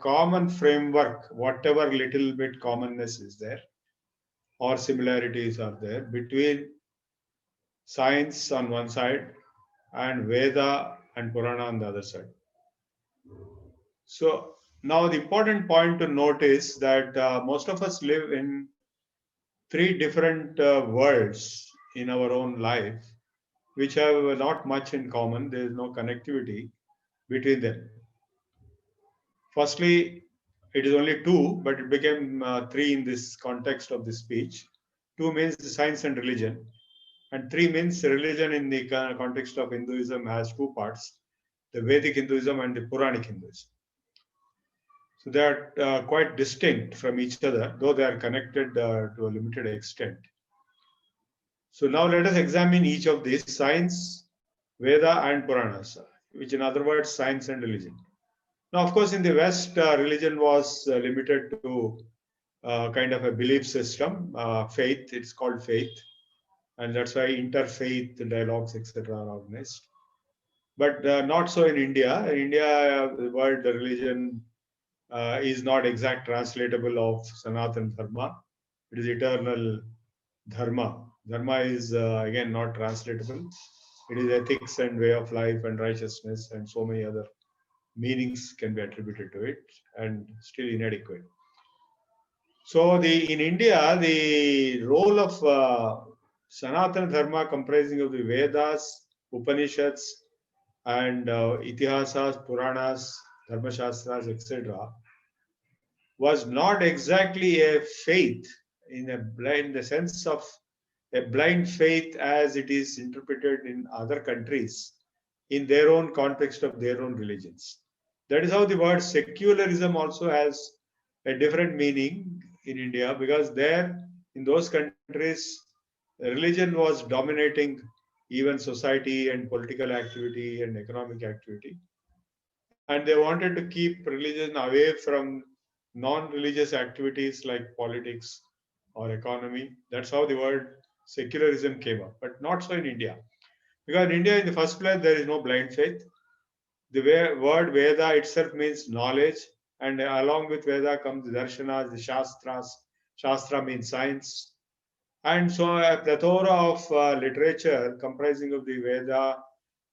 common framework, whatever little bit commonness is there or similarities are there between science on one side and Veda and Purana on the other side. So now the important point to note is that most of us live in three different worlds in our own life, which have not much in common. There is no connectivity between them. Firstly, it is only two, but it became three in this context of this speech. Two means science and religion, and three means religion in the context of Hinduism has two parts, the Vedic Hinduism and the Puranic Hinduism. So they are quite distinct from each other, though they are connected to a limited extent. So now let us examine each of these science, Veda, and Puranas, which in other words, science and religion. Now, of course, in the West, religion was limited to kind of a belief system, faith. It's called faith, and that's why interfaith dialogues, etc., are organized. But not so in India. In India, the word religion is not exact translatable of Sanatan Dharma. It is eternal Dharma. Dharma is again not translatable. It is ethics and way of life and righteousness and so many other meanings can be attributed to it and still inadequate. So in India, the role of Sanatana Dharma comprising of the Vedas, Upanishads, and Itihasas, Puranas, Dharma Shastras, etc., was not exactly a faith in the sense of a blind faith as it is interpreted in other countries in their own context of their own religions. That is how the word secularism also has a different meaning in India, because there in those countries religion was dominating even society and political activity and economic activity, and they wanted to keep religion away from non-religious activities like politics or economy. That's how the word secularism came up, but not so in India. Because in India, in the first place, there is no blind faith. The word Veda itself means knowledge, and along with Veda comes the darshanas, the shastras. Shastra means science. And so a plethora of literature comprising of the Veda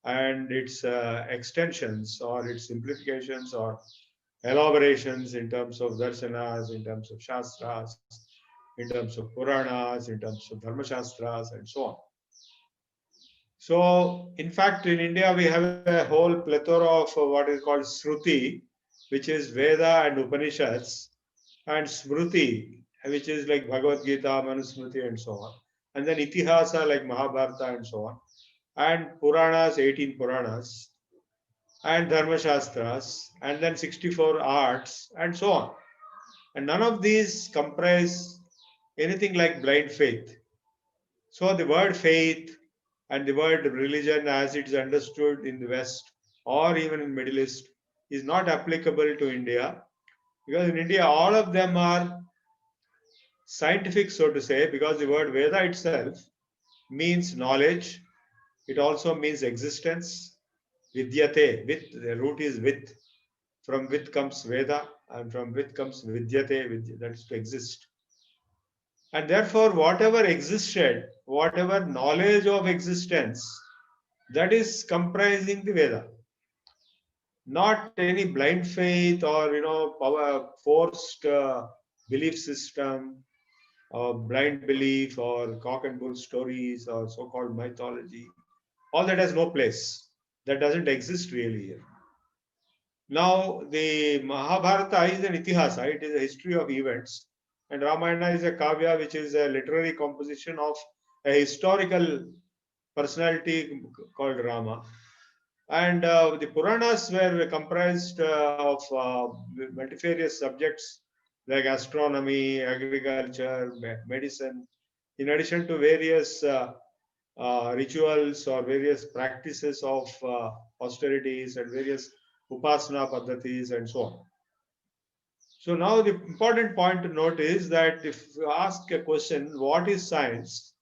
and its extensions or its simplifications or elaborations in terms of darshanas, in terms of shastras, in terms of Puranas, in terms of Dharma Shastras, and so on. So, in fact, in India, we have a whole plethora of what is called Shruti, which is Veda and Upanishads, and Smriti, which is like Bhagavad Gita, Manusmriti, and so on. And then Itihasa, like Mahabharata, and so on. And Puranas, 18 Puranas, and Dharma Shastras, and then 64 arts, and so on. And none of these comprise anything like blind faith. So the word faith and the word religion as it is understood in the West or even in Middle East is not applicable to India, because in India all of them are scientific, so to say, because the word Veda itself means knowledge. It also means existence. Vidyate, with, the root is with. From with comes Veda, and from with comes Vidyate, that is to exist. And therefore, whatever existed, whatever knowledge of existence, that is comprising the Veda. Not any blind faith or power forced belief system or blind belief or cock and bull stories or so-called mythology. All that has no place. That doesn't exist really here. Now, the Mahabharata is an itihasa, it is a history of events, and Ramayana is a kavya, which is a literary composition of a historical personality called Rama. And the Puranas were comprised of multifarious subjects like astronomy, agriculture, medicine, in addition to various rituals or various practices of austerities and various upasana paddhatis and so on. So now the important point to note is that if you ask a question, what is science?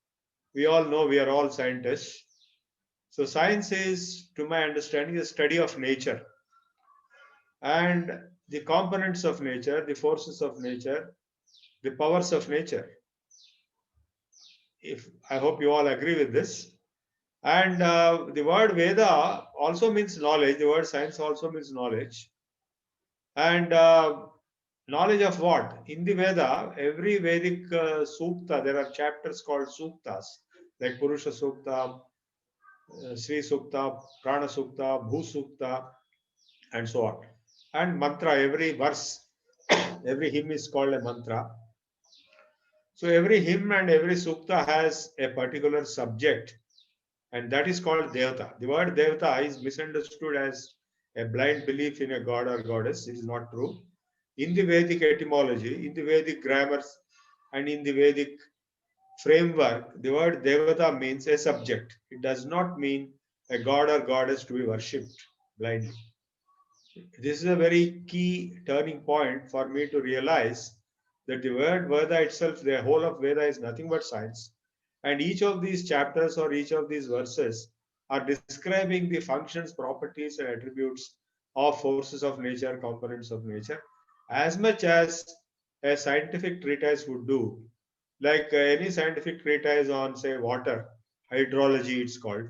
We all know we are all scientists. So science is, to my understanding, a study of nature. And the components of nature, the forces of nature, the powers of nature. If I hope you all agree with this. And the word Veda also means knowledge. The word science also means knowledge. And knowledge of what? In the Veda, every Vedic sukta, there are chapters called suktas, like Purusha Sukta, Sri Sukta, Prana Sukta, Bhu Sukta, and so on. And mantra, every verse, every hymn is called a mantra. So every hymn and every sukta has a particular subject, and that is called Devata. The word Devata is misunderstood as a blind belief in a god or goddess. It is not true. In the Vedic etymology, in the Vedic grammars, and in the Vedic framework, the word Devata means a subject. It does not mean a god or goddess to be worshipped blindly. This is a very key turning point for me to realize that the word Veda itself, the whole of Veda, is nothing but science. And each of these chapters or each of these verses are describing the functions, properties, and attributes of forces of nature, components of nature, as much as a scientific treatise would do. Like any scientific treatise on, say, water, hydrology, it's called.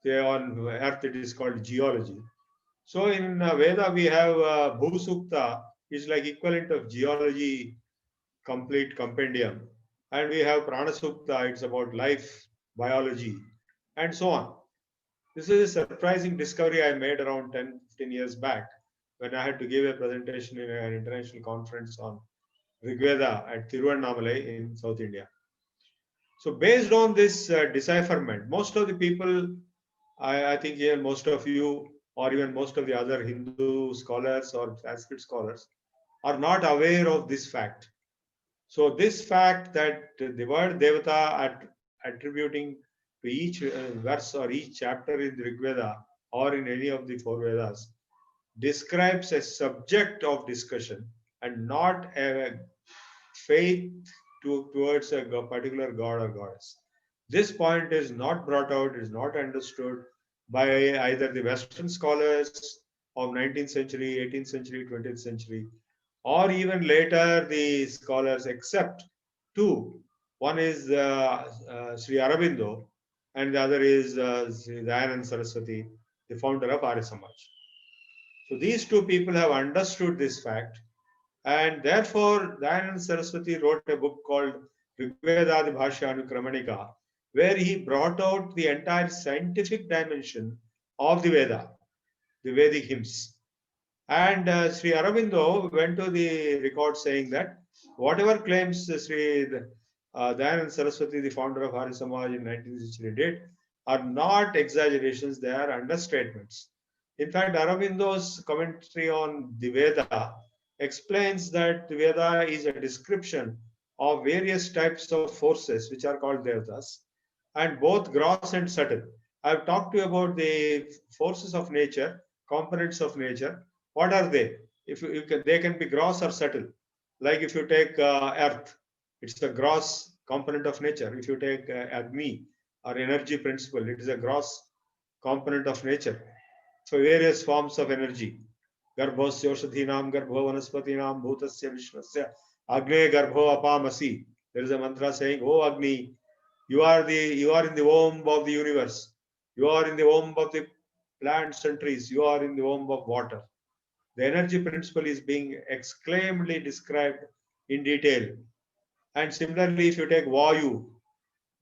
Say on earth, it is called geology. So in Veda, we have Bhu Sukta, is like equivalent of geology complete compendium. And we have Prana Sukta, it's about life, biology, and so on. This is a surprising discovery I made around 10, 15 years back when I had to give a presentation in an international conference on Rigveda at Tiruvannamalai in South India. So based on this decipherment, most of the people, I think here most of you or even most of the other Hindu scholars or Sanskrit scholars are not aware of this fact. So this fact that the word Devata attributing to each verse or each chapter in the Rig Veda or in any of the four Vedas describes a subject of discussion and not a faith towards a particular god or goddess. This point is not brought out, is not understood by either the Western scholars of 19th century, 18th century, 20th century, or even later the scholars, except two. One is Sri Aurobindo, and the other is Sri Dayanand Saraswati, the founder of Arya Samaj. So these two people have understood this fact, and therefore Dayanand Saraswati wrote a book called Rigvedadi Bhashya Anukramanika, where he brought out the entire scientific dimension of the Veda, the Vedic hymns. And Sri Aurobindo went to the record saying that whatever claims Sri Dayanand Saraswati, the founder of Arya Samaj in 19th century, did are not exaggerations, they are understatements. In fact, Aurobindo's commentary on the Veda explains that the Veda is a description of various types of forces which are called Devatas, and both gross and subtle. I've talked to you about the forces of nature, components of nature. What are they? If you can, they can be gross or subtle. Like if you take earth, it's a gross component of nature. If you take Agni or energy principle, it is a gross component of nature. So various forms of energy. Garbhosya oshadhinam garbho vanaspatinam bhutasya vishwasya agne garbho apamasi. There is a mantra saying, "Oh Agni, you are in the womb of the universe. You are in the womb of the plants and trees. You are in the womb of water." The energy principle is being exclaimedly described in detail. And similarly, if you take Vayu,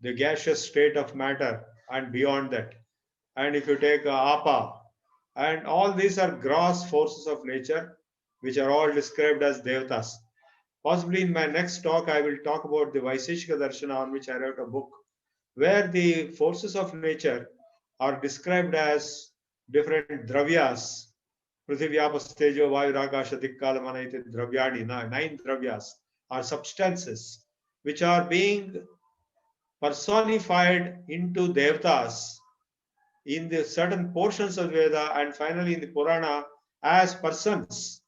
the gaseous state of matter, and beyond that, and if you take Apa, and all these are gross forces of nature, which are all described as Devatas. Possibly in my next talk, I will talk about the Vaiseshika Darshana, on which I wrote a book, where the forces of nature are described as different dravyas. Prithivyapastejo Vayurakasha Dikkalamanayate Dravyani, 9 dravyas are substances which are being personified into Devatas in the certain portions of Veda and finally in the Purana as persons.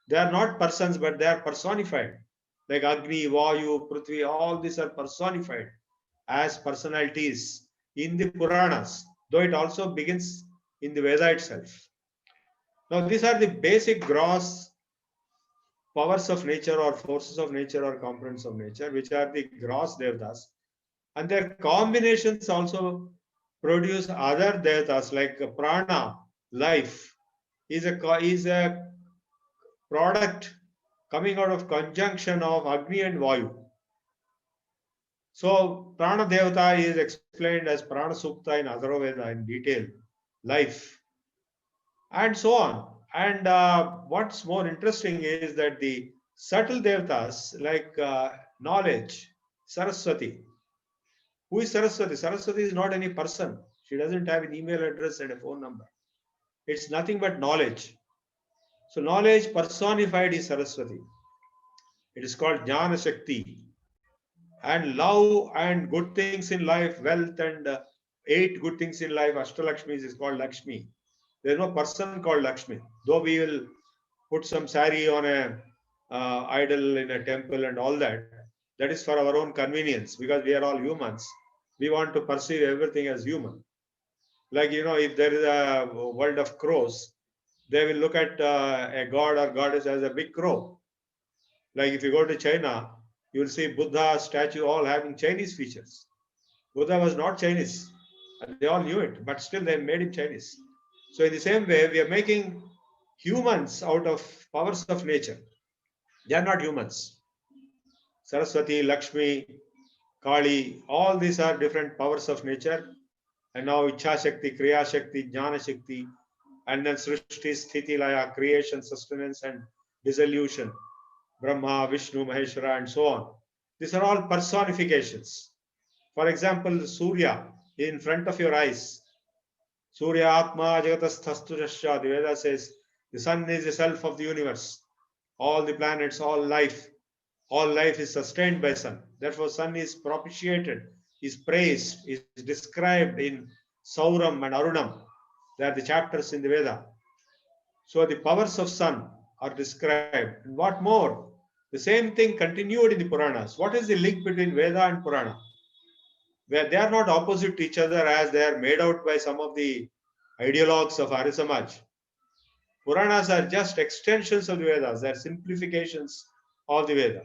They are not persons, but they are personified. Like Agni, Vayu, Prithvi, all these are personified as personalities in the Puranas, though it also begins in the Veda itself. Now, these are the basic gross powers of nature or forces of nature or components of nature, which are the gross devatas, and their combinations also produce other devatas like prana, life, is a product coming out of conjunction of Agni and Vayu. So prana devata is explained as prana sukta in Atharvaveda in detail, life, and so on. And what's more interesting is that the subtle devatas like knowledge, Saraswati. Who is Saraswati? Saraswati is not any person. She doesn't have an email address and a phone number. It's nothing but knowledge. So knowledge personified is Saraswati. It is called Jnana Shakti. And love and good things in life, wealth and 8 good things in life, Ashtalakshmi is called Lakshmi. There is no person called Lakshmi. Though we will put some sari on a idol in a temple and all that, that is for our own convenience because we are all humans. We want to perceive everything as human. Like, if there is a world of crows, they will look at a god or goddess as a big crow. Like if you go to China, you will see Buddha statue all having Chinese features. Buddha was not Chinese, and they all knew it, but still they made him Chinese. So in the same way, we are making humans out of powers of nature. They are not humans. Saraswati, Lakshmi, Kali, all these are different powers of nature. And now Ichha Shakti, Kriya Shakti, Jnana Shakti, and then Srishti, Sthiti, Laya, creation, sustenance, and dissolution. Brahma, Vishnu, Maheshwara, and so on. These are all personifications. For example, Surya in front of your eyes. Surya Atma Jagatasthasthu Jasya. The Veda says the sun is the self of the universe. All the planets, all life is sustained by sun. Therefore, sun is propitiated, is praised, is described in Sauram and Arunam. They are the chapters in the Veda. So the powers of sun are described. And what more? The same thing continued in the Puranas. What is the link between Veda and Purana? Where they are not opposite to each other as they are made out by some of the ideologues of Arya Samaj. Puranas are just extensions of the Vedas. They are simplifications of the Veda.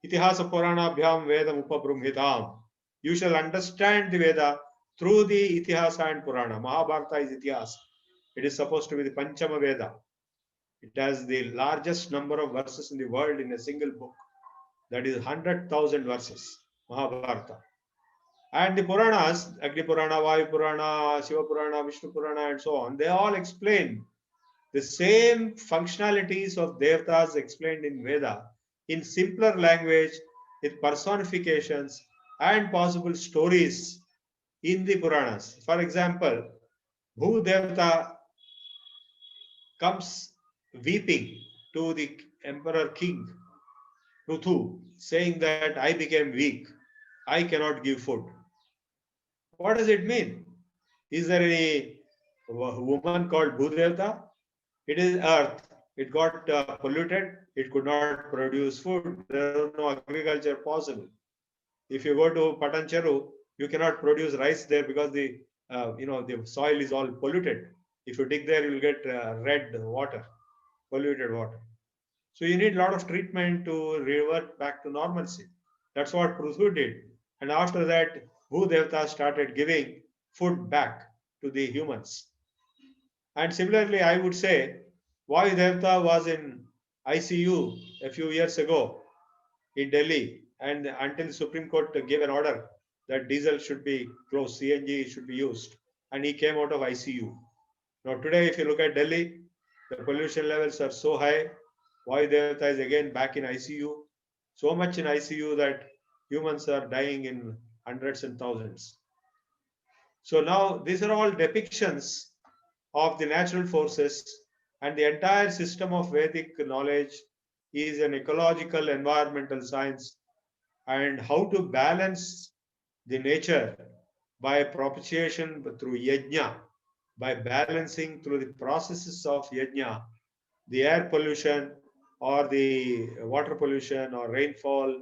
Itihasa Puranabhyam Vedam Upabrumhitam. You shall understand the Veda through the Itihasa and Purana. Mahabharata is Itihasa. It is supposed to be the Panchama Veda. It has the largest number of verses in the world in a single book. That is 100,000 verses. Mahabharata. And the Puranas, Agni Purana, Vayu Purana, Shiva Purana, Vishnu Purana, and so on, they all explain the same functionalities of Devatas explained in Veda in simpler language with personifications and possible stories in the Puranas. For example, Bhu Devata comes weeping to the emperor king Prithu, saying that I became weak, I cannot give food. What does it mean? Is there any woman called Bhudevata? It is earth. It got polluted. It could not produce food. There was no agriculture possible. If you go to Patancheru, you cannot produce rice there because the soil is all polluted. If you dig there, you will get red water, polluted water. So you need a lot of treatment to revert back to normalcy. That's what Prithu did. And after that, Bhudevata started giving food back to the humans. And similarly, I would say Vayu Devta was in ICU a few years ago in Delhi, and until the Supreme Court gave an order that diesel should be closed, CNG should be used, and he came out of ICU. Now today, if you look at Delhi, the pollution levels are so high. Vayu Devta is again back in ICU, so much in ICU that humans are dying in hundreds and thousands. So now these are all depictions of the natural forces, and the entire system of Vedic knowledge is an ecological environmental science, and how to balance the nature by propitiation through yajna, by balancing through the processes of yajna, the air pollution or the water pollution or rainfall,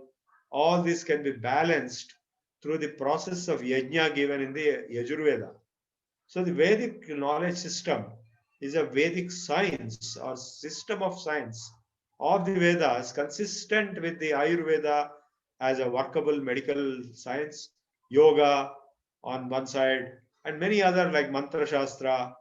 all this can be balanced through the process of yajna given in the Yajurveda. So the Vedic knowledge system is a Vedic science or system of science of the Vedas, consistent with the Ayurveda as a workable medical science, yoga on one side, and many other like Mantra Shastra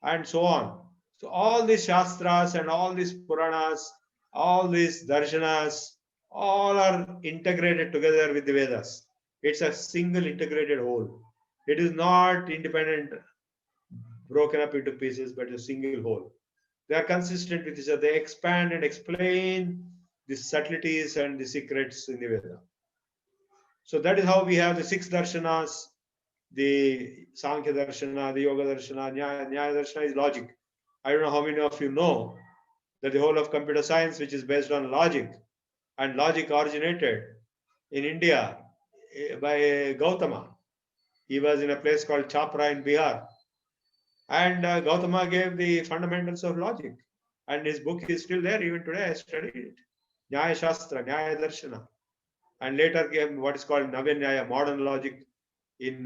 and so on. So all these Shastras and all these Puranas, all these Darshanas, all are integrated together with the Vedas. It's a single integrated whole. It is not independent, broken up into pieces, but a single whole. They are consistent with each other. They expand and explain the subtleties and the secrets in the Veda. So that is how we have the six darshanas, the Sankhya darshana, the Yoga darshana, Nyaya darshana is logic. I don't know how many of you know that the whole of computer science, which is based on logic, and logic originated in India by Gautama. He was in a place called Chapra in Bihar. And Gautama gave the fundamentals of logic. And his book is still there even today. I studied it. Nyaya Shastra, Nyaya Darshana. And later came what is called Navya Nyaya, modern logic in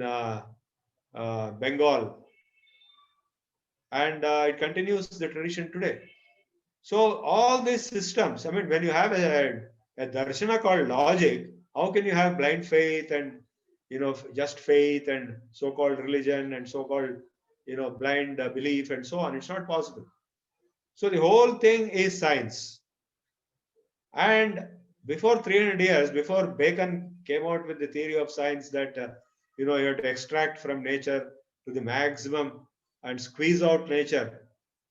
Bengal. And it continues the tradition today. So all these systems, I mean, when you have a darshana called logic, how can you have blind faith and just faith and so-called religion and so-called blind belief and so on? It's not possible. So the whole thing is science. And before 300 years, before Bacon came out with the theory of science that you have to extract from nature to the maximum and squeeze out nature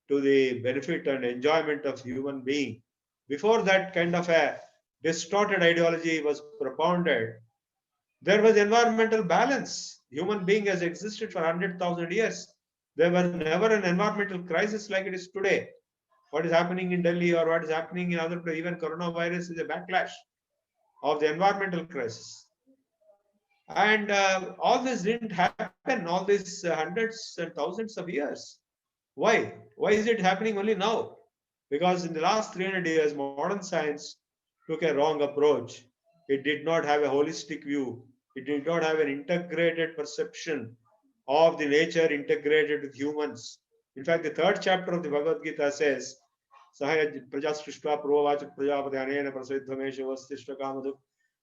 to the benefit and enjoyment of human being. Before that kind of a distorted ideology was propounded, there was environmental balance. Human being has existed for 100,000 years. There was never an environmental crisis like it is today. What is happening in Delhi or what is happening in other places, even coronavirus is a backlash of the environmental crisis. And all this didn't happen all these hundreds and thousands of years. Why? Why is it happening only now? Because in the last 300 years, modern science took a wrong approach. It did not have a holistic view. It did not have an integrated perception of the nature integrated with humans. In fact, the third chapter of the Bhagavad Gita says, Sahaya Prajasrishta Purvavach Prajapati Anena Prasiddhamesha Vastishta Kamaduk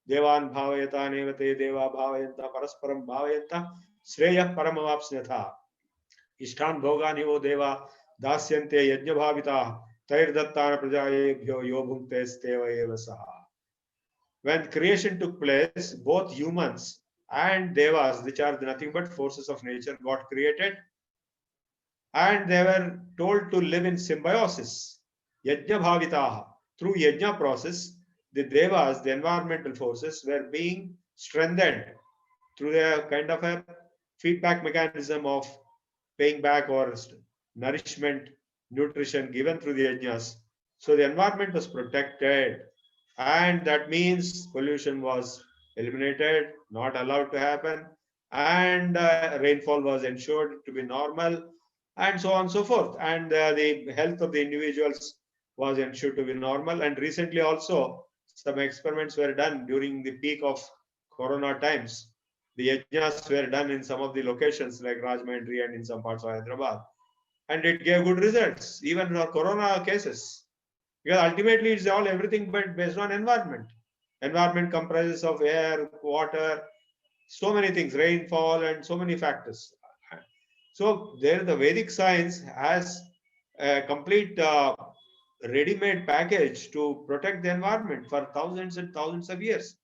Devan Bhavayata Nevate Deva Bhavayanta Parasparam Bhavayanta Sreya Paramavapsnatha Ishtan Bhogani O Deva Dasyante Yajna Bhavita Tairdattana Prajayebhyo Yobhunte Steva Eva Saha. When creation took place, both humans and devas, which are nothing but forces of nature, got created, and they were told to live in symbiosis. Yajna Bhavitaha. Through Yajna process, the devas, the environmental forces, were being strengthened through a kind of a feedback mechanism of paying back or nourishment, nutrition given through the yajnas. So the environment was protected, and that means pollution was eliminated, not allowed to happen, and rainfall was ensured to be normal, and so on and so forth. And the health of the individuals was ensured to be normal. And recently also, some experiments were done during the peak of Corona times. The yajnas were done in some of the locations like Rajahmundry and in some parts of Hyderabad. And it gave good results, even for Corona cases. Because ultimately it's all everything but based on environment. Environment comprises of air, water, so many things, rainfall, and so many factors. So there the Vedic science has a complete ready-made package to protect the environment for thousands and thousands of years.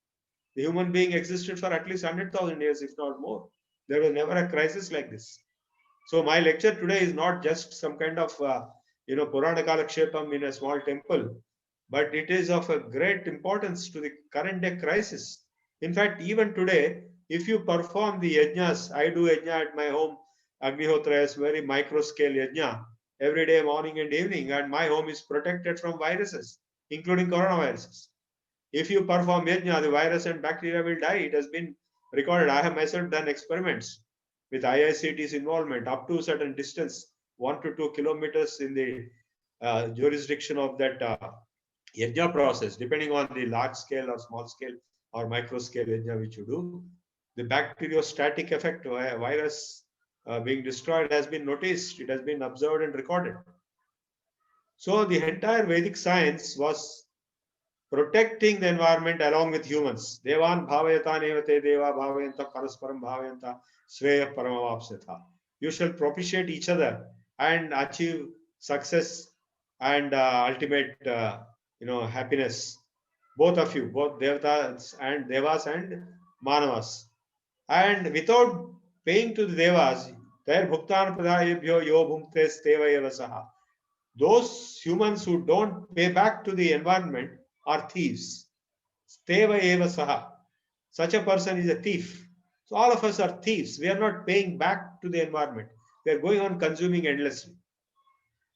The human being existed for at least 100,000 years, if not more. There was never a crisis like this. So my lecture today is not just some kind of Purana Kalakshepam in a small temple, but it is of a great importance to the current day crisis. In fact, even today, if you perform the yajnas, I do yajna at my home, Agnihotra is very micro scale yajna, every day, morning and evening, and my home is protected from viruses, including coronaviruses. If you perform yajna, the virus and bacteria will die. It has been recorded. I have myself done experiments with IICT's involvement up to a certain distance, 1 to 2 kilometers in the jurisdiction of that yajna process, depending on the large scale or small scale or micro scale yajna which you do. The bacteriostatic effect, virus being destroyed, has been noticed. It has been observed and recorded. So the entire Vedic science was protecting the environment along with humans. Devan bhavayata nevate deva bhavayanta parasparam bhavayanta sveya paramavapsatha. You shall propitiate each other and achieve success and ultimate, happiness. Both of you, both devas and manavas. And without paying to the devas, their bhuktan pradayebhyo yo bhumte steva evasaha. Those humans who don't pay back to the environment are thieves. Steva eva saha. Such a person is a thief. So all of us are thieves. We are not paying back to the environment. We are going on consuming endlessly.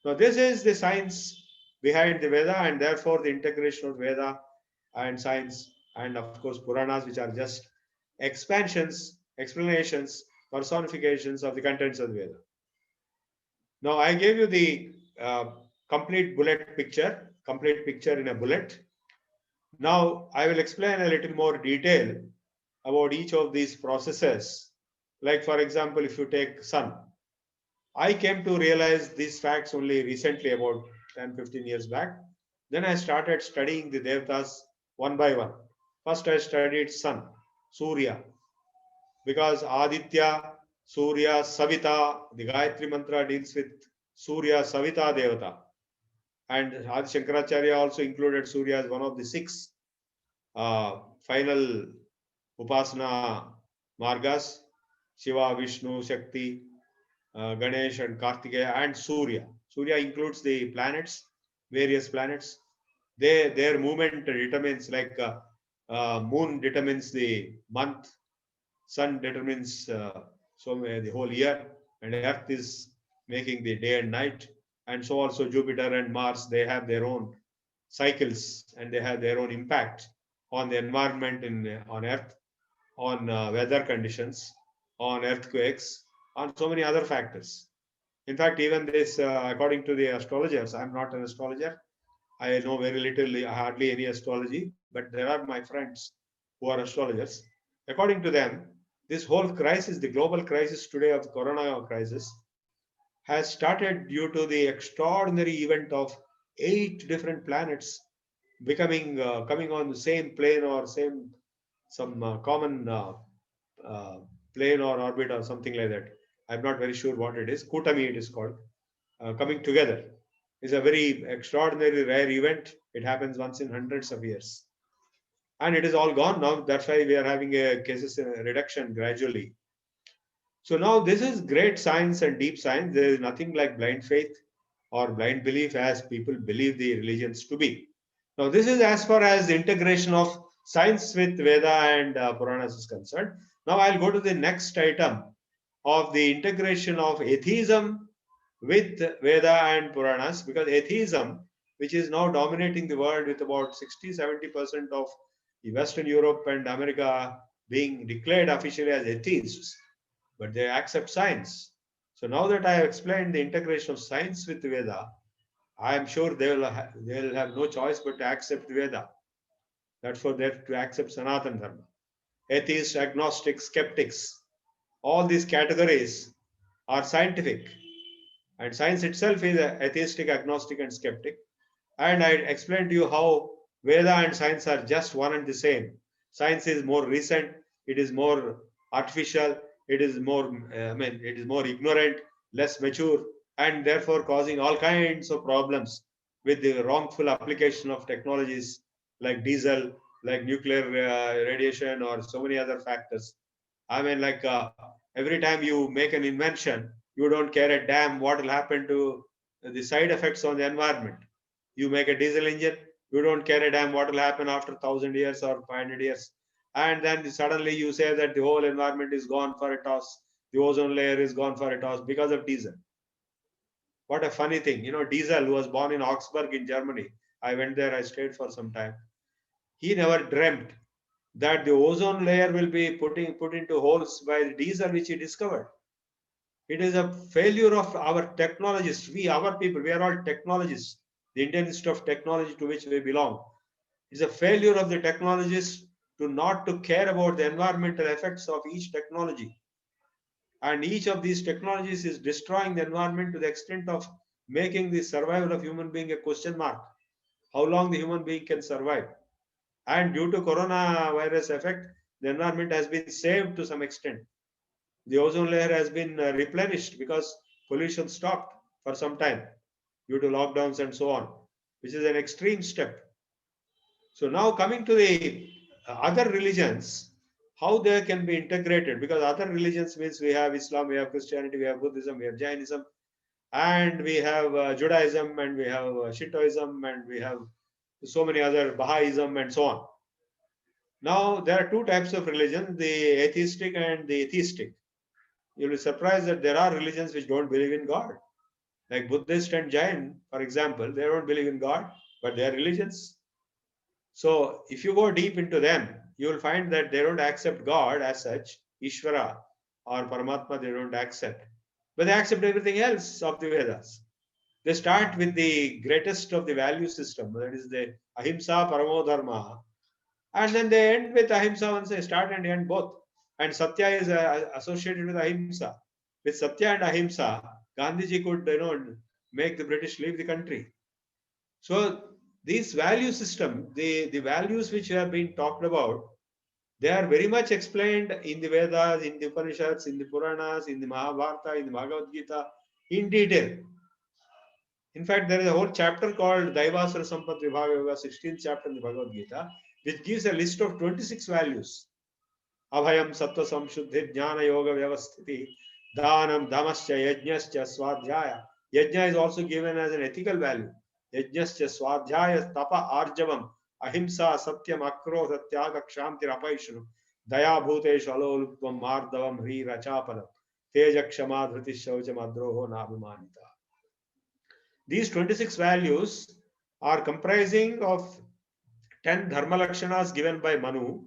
Now this is the science behind the Veda, and therefore the integration of Veda and science, and of course Puranas, which are just expansions, explanations, personifications of the contents of the Veda. Now I gave you the complete picture in a bullet. Now I will explain a little more detail about each of these processes. Like for example, if you take sun, I came to realize these facts only recently, about 10-15 years back. Then I started studying the Devatas one by one. First I studied sun, Surya, because Aditya, Surya, Savita, the Gayatri Mantra deals with Surya, Savita Devata. And Adi Shankaracharya also included Surya as one of the six final Upasana Margas: Shiva, Vishnu, Shakti, Ganesh, and Kartikeya, and Surya. Surya includes the planets, various planets. Their movement determines, like moon determines the month, sun determines the whole year, and Earth is making the day and night, and so also Jupiter and Mars. They have their own cycles and they have their own impact on the environment on Earth, on weather conditions, on earthquakes, on so many other factors. In fact, even this, according to the astrologers, I'm not an astrologer. I know very little, hardly any astrology, but there are my friends who are astrologers. According to them, this whole crisis, the global crisis today of the corona crisis, has started due to the extraordinary event of 8 different planets coming on the same plane or same some common uh, plane or orbit or something like that. I'm not very sure what it is. Kutami, it is called. Coming together is a very extraordinary, rare event. It happens once in hundreds of years, and it is all gone now. That's why we are having a cases reduction gradually. So now this is great science and deep science. There is nothing like blind faith or blind belief as people believe the religions to be. Now this is as far as the integration of science with Veda and Puranas is concerned. Now I'll go to the next item of the integration of atheism with Veda and Puranas, because atheism, which is now dominating the world with about 60-70% of the Western Europe and America being declared officially as atheists, but they accept science. So now that I have explained the integration of science with Veda, I am sure they will have no choice but to accept Veda. That's for them to accept Sanatana Dharma. Atheists, agnostics, skeptics, all these categories are scientific, and science itself is atheistic, agnostic, and skeptic. And I explained to you how Veda and science are just one and the same. Science is more recent, it is more artificial, it is more, it is more ignorant, less mature, and therefore causing all kinds of problems with the wrongful application of technologies like diesel, like nuclear radiation, or so many other factors. Like every time you make an invention, you don't care a damn what will happen to the side effects on the environment. You make a diesel engine, you don't care a damn what will happen after 1,000 years or 500 years. And then suddenly you say that the whole environment is gone for a toss. The ozone layer is gone for a toss because of diesel. What a funny thing. Diesel, who was born in Augsburg in Germany, I went there, I stayed for some time. He never dreamt that the ozone layer will be put into holes by the diesel which he discovered. It is a failure of our technologists. Our people, we are all technologists. The Indian Institute of Technology, to which we belong, is a failure of the technologists not to care about the environmental effects of each technology. And each of these technologies is destroying the environment to the extent of making the survival of human being a question mark. How long the human being can survive? And due to coronavirus effect, the environment has been saved to some extent. The ozone layer has been replenished because pollution stopped for some time due to lockdowns and so on, which is an extreme step. So now coming to the other religions, how they can be integrated, because other religions means we have Islam, we have Christianity, we have Buddhism, we have Jainism, and we have Judaism, and we have Shintoism, and we have so many other Baha'ism and so on. Now there are two types of religion, the atheistic and the theistic. You'll be surprised that there are religions which don't believe in God. Like Buddhist and Jain, for example, they don't believe in God, but they are religions. So if you go deep into them, you will find that they don't accept God as such, Ishvara or Paramatma, they don't accept. But they accept everything else of the Vedas. They start with the greatest of the value system, that is the Ahimsa Paramo Dharma, and then they end with Ahimsa once they start and end both. And Satya is associated with Ahimsa. With Satya and Ahimsa, Gandhiji could make the British leave the country. So these value system, the values which have been talked about, they are very much explained in the Vedas, in the Upanishads, in the Puranas, in the Mahabharata, in the Bhagavad Gita, in detail. In fact, there is a whole chapter called Daivasara Sampat Vibhaga Yoga, 16th chapter in the Bhagavad Gita, which gives a list of 26 values. Abhayam Sattva Samshuddhi Jnana Yoga Vyavasthiti Dhanam Dhamascha Yajnascha Swadhyaya. Yajna is also given as an ethical value. Yajnascha Swadhyaya Tapa Arjavam Ahimsa Satyam Akrodha Tyaga Kshanti Rapaishanu Daya Bhutesh Alolupvam Mardavam Hri Rachapadam Teja Kshama Dhriti Shaucha Madroho Nabhimanita. These 26 values are comprising of 10 dharma lakshanas given by Manu.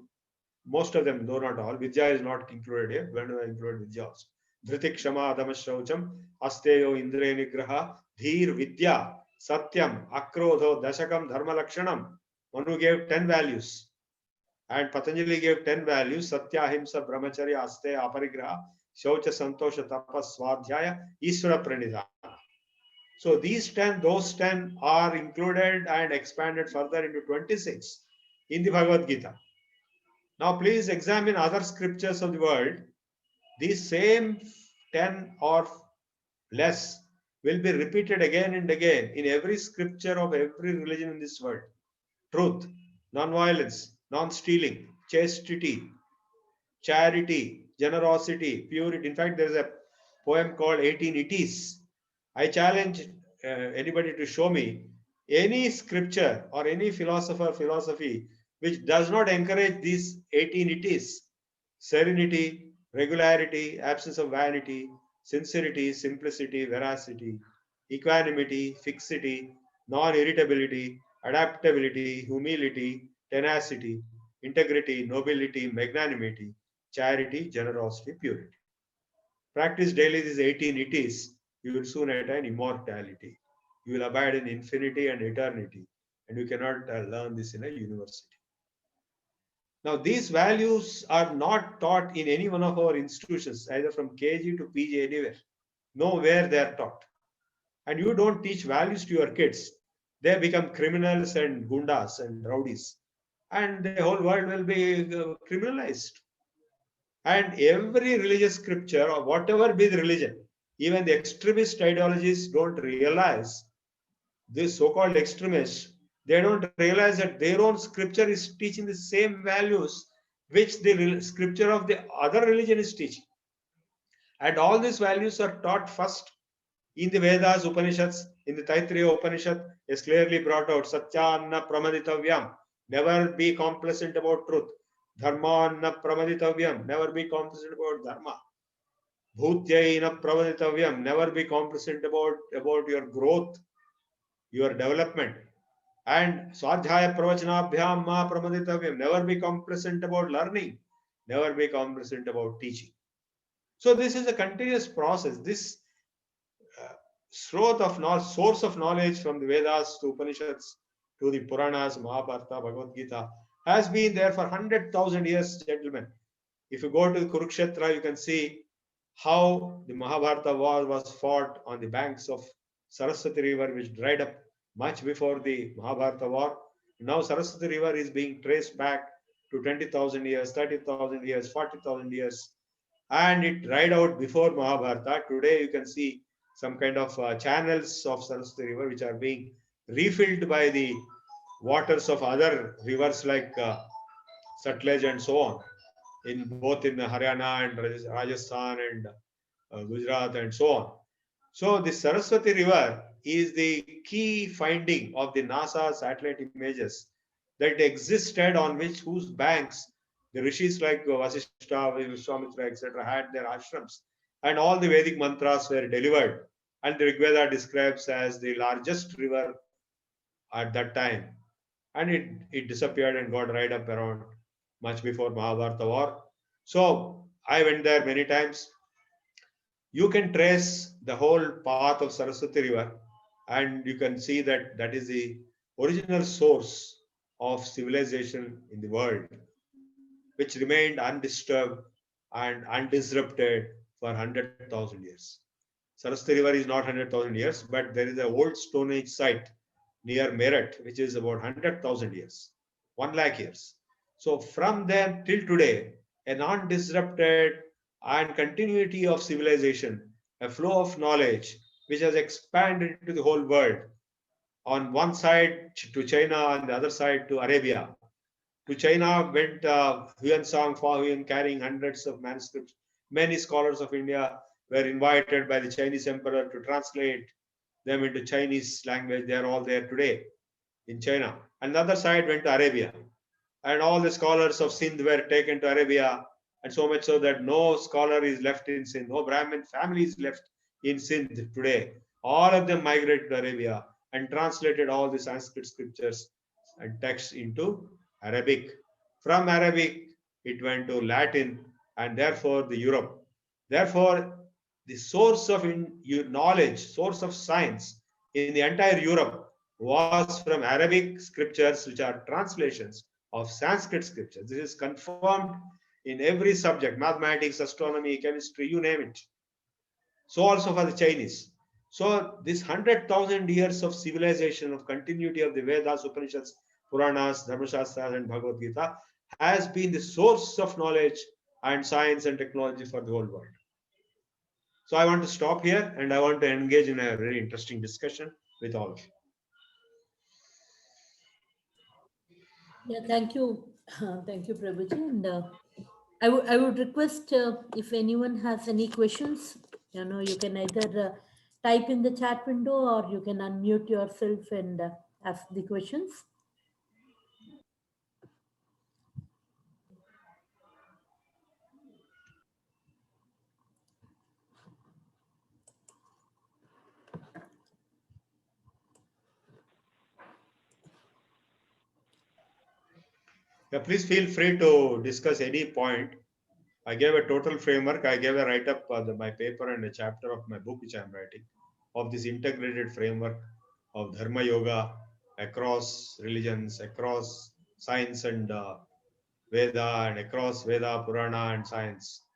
Most of them, though not all. Vidya is not included here. When do I include Vidya also? Dhriti Kshama Adamashaucham Asteyo Indre Nigraha Dhir Vidya Satyam Akrodho Dashakam Dharma Lakshanam. Manu gave 10 values. And Patanjali gave 10 values. Satya Ahimsa Brahmacharya Aste Aparigraha Shaucha Santosha Tapas Swadhyaya Isvara Pranidhana. So these 10, those 10 are included and expanded further into 26 in the Bhagavad Gita. Now please examine other scriptures of the world. These same 10 or less will be repeated again and again in every scripture of every religion in this world. Truth, non-violence, non-stealing, chastity, charity, generosity, purity. In fact, there is a poem called 18 Itties. I challenge anybody to show me any scripture or any philosophy which does not encourage these 18 Itties: serenity, regularity, absence of vanity, sincerity, simplicity, veracity, equanimity, fixity, non-irritability, adaptability, humility, tenacity, integrity, nobility, magnanimity, charity, generosity, purity. Practice daily these 18 Itties, you will soon attain immortality. You will abide in infinity and eternity, and you cannot learn this in a university. Now, these values are not taught in any one of our institutions, either from KG to PG, anywhere. Nowhere they are taught. And you don't teach values to your kids, they become criminals and gundas and rowdies. And the whole world will be criminalized. And every religious scripture, or whatever be the religion, even the extremist ideologies don't realize, these so-called extremists, they don't realize that their own scripture is teaching the same values which the scripture of the other religion is teaching. And all these values are taught first in the Vedas, Upanishads. In the Taittiriya Upanishad is clearly brought out, Satyanna Pramaditavyam, never be complacent about truth. Dharmanna Pramaditavyam, never be complacent about dharma. Bhutyaina Pramaditavyam, never be complacent about your growth, your development. And Swadhyaya Pravachanabhyam Ma Pramaditavyam, never be complacent about learning, never be complacent about teaching. So this is a continuous process. This source of knowledge from the Vedas to Upanishads to the Puranas, Mahabharata, Bhagavad Gita has been there for 100,000 years, gentlemen. If you go to Kurukshetra, you can see how the Mahabharata war was fought on the banks of Saraswati River, which dried up much before the Mahabharata war. Now Saraswati River is being traced back to 20,000 years, 30,000 years, 40,000 years, and it dried out before Mahabharata. Today you can see some kind of channels of Saraswati River which are being refilled by the waters of other rivers like Sutlej and so on, in both in Haryana and Rajasthan and Gujarat and so on. So the Saraswati River is the key finding of the NASA satellite images that existed on which whose banks the rishis like Vasishtha, Vishwamitra, etc. had their ashrams, and all the Vedic mantras were delivered. And the Rigveda describes as the largest river at that time, and it disappeared and got dried up around much before Mahabharata war. So I went there many times. You can trace the whole path of Saraswati River, and you can see that that is the original source of civilization in the world, which remained undisturbed and undisrupted for 100,000 years. Saraswati River is not 100,000 years, but there is an old Stone Age site near Meerut, which is about 100,000 years, 1 lakh years. So from then till today, a non-disrupted and continuity of civilization, a flow of knowledge which has expanded to the whole world. On one side to China, on the other side to Arabia. To China went Huan Song, Fa Huan, carrying hundreds of manuscripts. Many scholars of India were invited by the Chinese emperor to translate them into Chinese language. They are all there today in China. And the other side went to Arabia. And all the scholars of Sindh were taken to Arabia, and so much so that no scholar is left in Sindh, no Brahmin family is left in Sindh today. All of them migrated to Arabia and translated all the Sanskrit scriptures and texts into Arabic. From Arabic, it went to Latin and therefore the Europe. Therefore, the source of knowledge, source of science in the entire Europe was from Arabic scriptures, which are translations of Sanskrit scriptures. This is confirmed in every subject, mathematics, astronomy, chemistry, you name it. So also for the Chinese. So this 100,000 years of civilization, of continuity of the Vedas, Upanishads, Puranas, Dharmashastras and Bhagavad Gita has been the source of knowledge and science and technology for the whole world. So I want to stop here and I want to engage in a very interesting discussion with all of you. Yeah, thank you. Thank you, Prabhuji. And I would request if anyone has any questions, you can either type in the chat window or you can unmute yourself and ask the questions. Yeah, please feel free to discuss any point. I gave a total framework. I gave a write-up my paper and a chapter of my book which I am writing of this integrated framework of Dharma Yoga across religions, across science and Veda, and across Veda, Purana and science,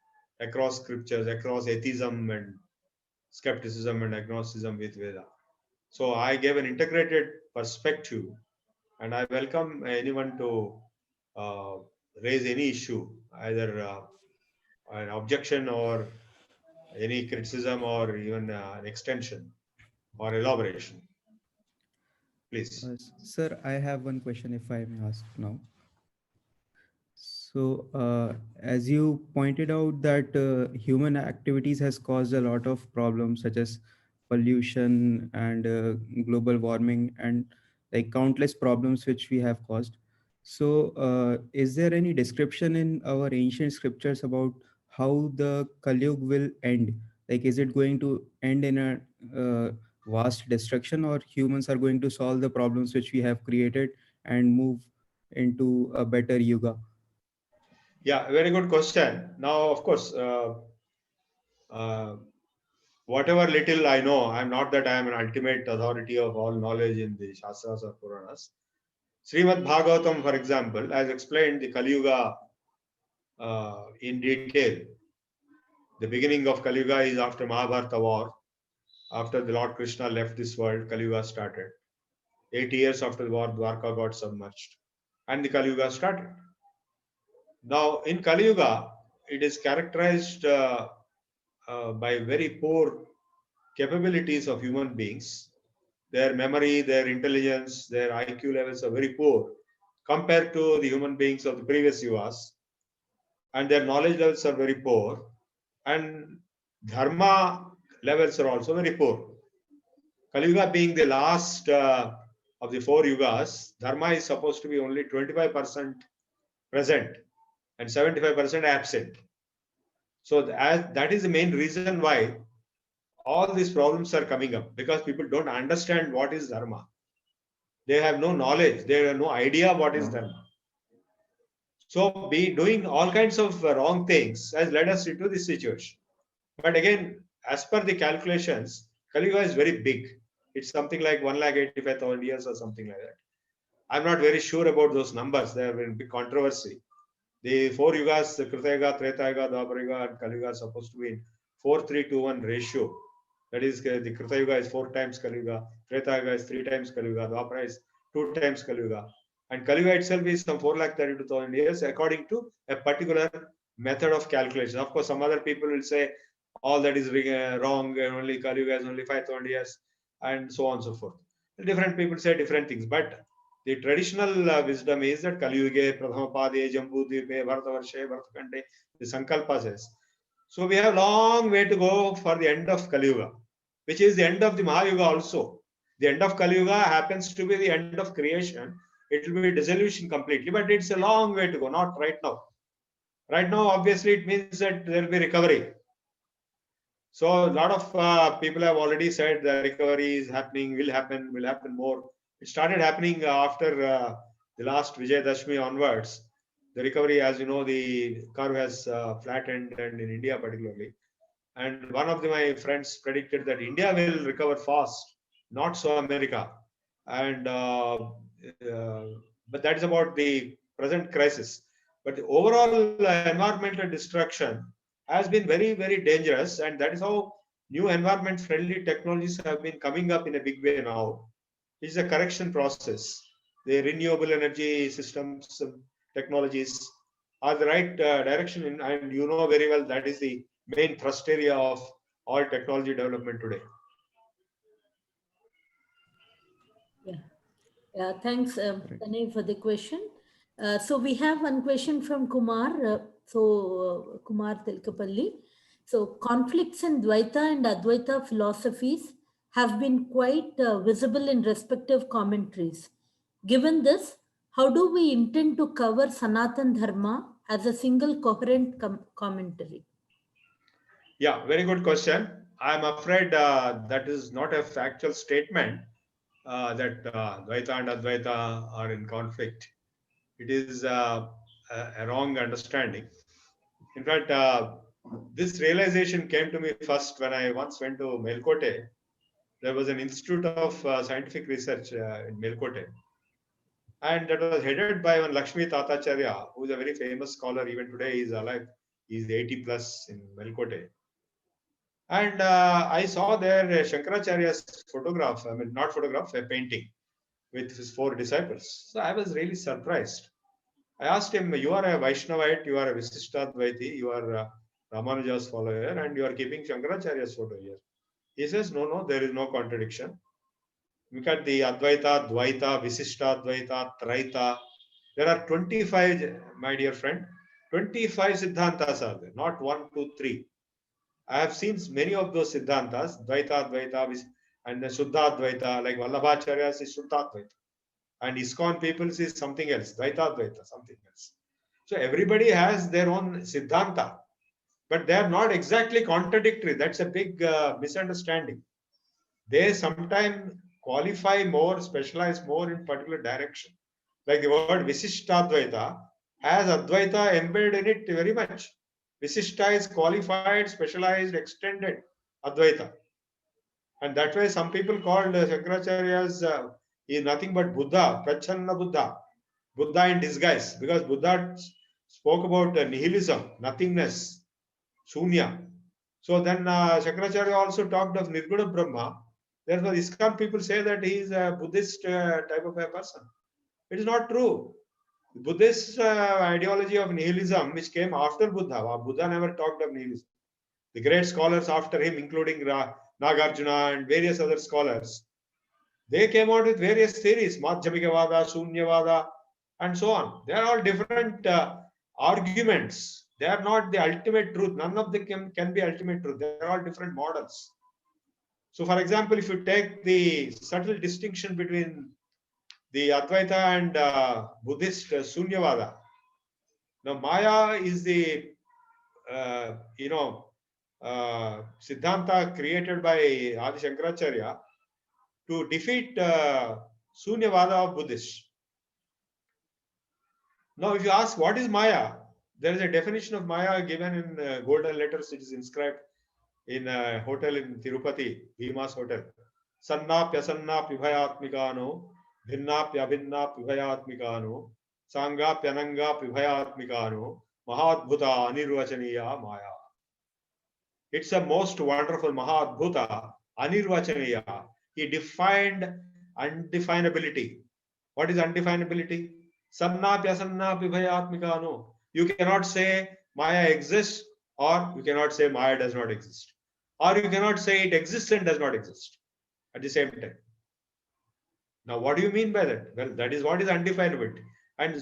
across scriptures, across atheism and skepticism and agnosticism with Veda. So I gave an integrated perspective, and I welcome anyone to uh, raise any issue, either an objection or any criticism or even an extension or elaboration. Please. Sir, I have one question if I may ask now. So, as you pointed out that human activities has caused a lot of problems such as pollution and global warming and like countless problems which we have caused. So, is there any description in our ancient scriptures about how the Kali Yuga will end? Like, is it going to end in a vast destruction, or humans are going to solve the problems which we have created and move into a better yuga? Yeah, very good question. Now, of course, uh, whatever little I know, I'm not that I am an ultimate authority of all knowledge in the Shastras or Puranas. Srimad Bhagavatam, for example, has explained the Kali Yuga in detail. The beginning of Kali Yuga is after Mahabharata war, After the Lord Krishna left this world, Kali Yuga started. 80 years after the war, Dwarka got submerged. And the Kali Yuga started. Now, in Kali Yuga, it is characterized by very poor capabilities of human beings. Their memory, their intelligence, their IQ levels are very poor compared to the human beings of the previous yugas, and their knowledge levels are very poor, and dharma levels are also very poor. Kali Yuga being the last of the 4 yugas, dharma is supposed to be only 25% present and 75% absent. So that is the main reason why all these problems are coming up, because people don't understand what is dharma. They have no knowledge, they have no idea what is dharma. So be doing all kinds of wrong things has led us into this situation. But again, as per the calculations, Kali Yuga is very big. It's something like 1,85,000 years or something like that. I'm not very sure about those numbers. They have been big controversy. The 4 yugas, the Krita Yuga, Treta Yuga, Dwapara Yuga, and Kali Yuga are supposed to be in 4:3:1 ratio. That is, the Krita Yuga is 4 times Kali Yuga, Treta Yuga is 3 times Kali Yuga, Dwapara is 2 times Kali Yuga. And Kali Yuga itself is some 4,32,000 years according to a particular method of calculation. Of course, some other people will say all that is wrong, and only Kali Yuga is only 5,000 years, and so on and so forth. Different people say different things, but the traditional wisdom is that Kali Yuge, Pradhamapade, Jambudvipe, Bharatavarshe, Bharatakande, the Sankalpa says. So we have a long way to go for the end of Kali Yuga, which is the end of the Mahayuga also. The end of Kali Yuga happens to be the end of creation. It will be dissolution completely, but it's a long way to go, not right now. Right now, obviously, it means that there will be recovery. So a lot of people have already said the recovery is happening, will happen more. It started happening after the last Vijayadashmi onwards. The recovery, as you know, the curve has flattened, and in India particularly. And one of my friends predicted that India will recover fast, not so America. And but that is about the present crisis. But the overall environmental destruction has been very, very dangerous, and that is how new environment-friendly technologies have been coming up in a big way now. It is a correction process. The renewable energy systems, technologies are the right direction, and you know very well that is the main thrust area of all technology development today. Yeah. Yeah, thanks, Tanay, for the question. So we have one question from Kumar. Kumar Tilkapalli. So conflicts in Dvaita and Advaita philosophies have been quite visible in respective commentaries. Given this, how do we intend to cover Sanatan Dharma as a single coherent commentary? Yeah, very good question. I'm afraid that is not a factual statement that Dvaita and Advaita are in conflict. It is a wrong understanding. In fact, this realization came to me first when I once went to Melkote. There was an institute of scientific research in Melkote, and that was headed by one Lakshmi Tatacharya, who is a very famous scholar. Even today, he is alive. He is 80 plus in Melkote. And I saw there Shankaracharya's photograph, I mean, not photograph, a painting with his 4 disciples. So I was really surprised. I asked him, you are a Vaishnavite, you are a Visishtadvaiti, you are Ramanuja's follower, and you are keeping Shankaracharya's photo here. He says, no, there is no contradiction. Look at the Advaita, Dvaita, Visishtadvaita, Traita. There are 25, my dear friend, 25 Siddhantas are there, not 1, 2, 3. I have seen many of those Siddhantas, Dvaita, Dvaita, and the Shuddha Dvaita, like Vallabhacharya's is Shuddha Dvaita. And ISKCON people's is something else, Dvaita Dvaita, something else. So everybody has their own Siddhanta, but they are not exactly contradictory. That's a big misunderstanding. They sometimes qualify more, specialize more in particular direction. Like the word Visishtadvaita has Advaita embedded in it very much. Visishta is qualified, specialized, extended Advaita. And that way some people called Shankaracharya's is nothing but Buddha, Prachanna Buddha, Buddha in disguise, because Buddha spoke about nihilism, nothingness, shunya. So then Shankaracharya also talked of Nirguna Brahma. Therefore, ISKCON people say that he is a Buddhist type of a person. It is not true. Buddhist ideology of nihilism, which came after Buddha. Buddha never talked of nihilism. The great scholars after him, including Nagarjuna and various other scholars, they came out with various theories, Madhyamikavada, Sunyavada, and so on. They are all different arguments. They are not the ultimate truth. None of them can be ultimate truth. They are all different models. So, for example, if you take the subtle distinction between the Advaita and Buddhist Sunyavada, now Maya is the Siddhanta created by Adi Shankaracharya to defeat Sunyavada of Buddhists. Now, if you ask what is Maya, there is a definition of Maya given in golden letters. It is inscribed in a hotel in Tirupati, Bhima's hotel. Sannapya pibhayatmikano, bhinnapya pibhayatmikano, sangapyananga pibhayatmikano, mahadbhuta anirvachaniya Maya. It's a most wonderful mahadbhuta anirvachaniya. He defined undefinability. What is undefinability? Sannapya pibhayatmikano. You cannot say Maya exists, or you cannot say Maya does not exist, or you cannot say it exists and does not exist at the same time. Now, what do you mean by that? Well, that is what is undefinability. And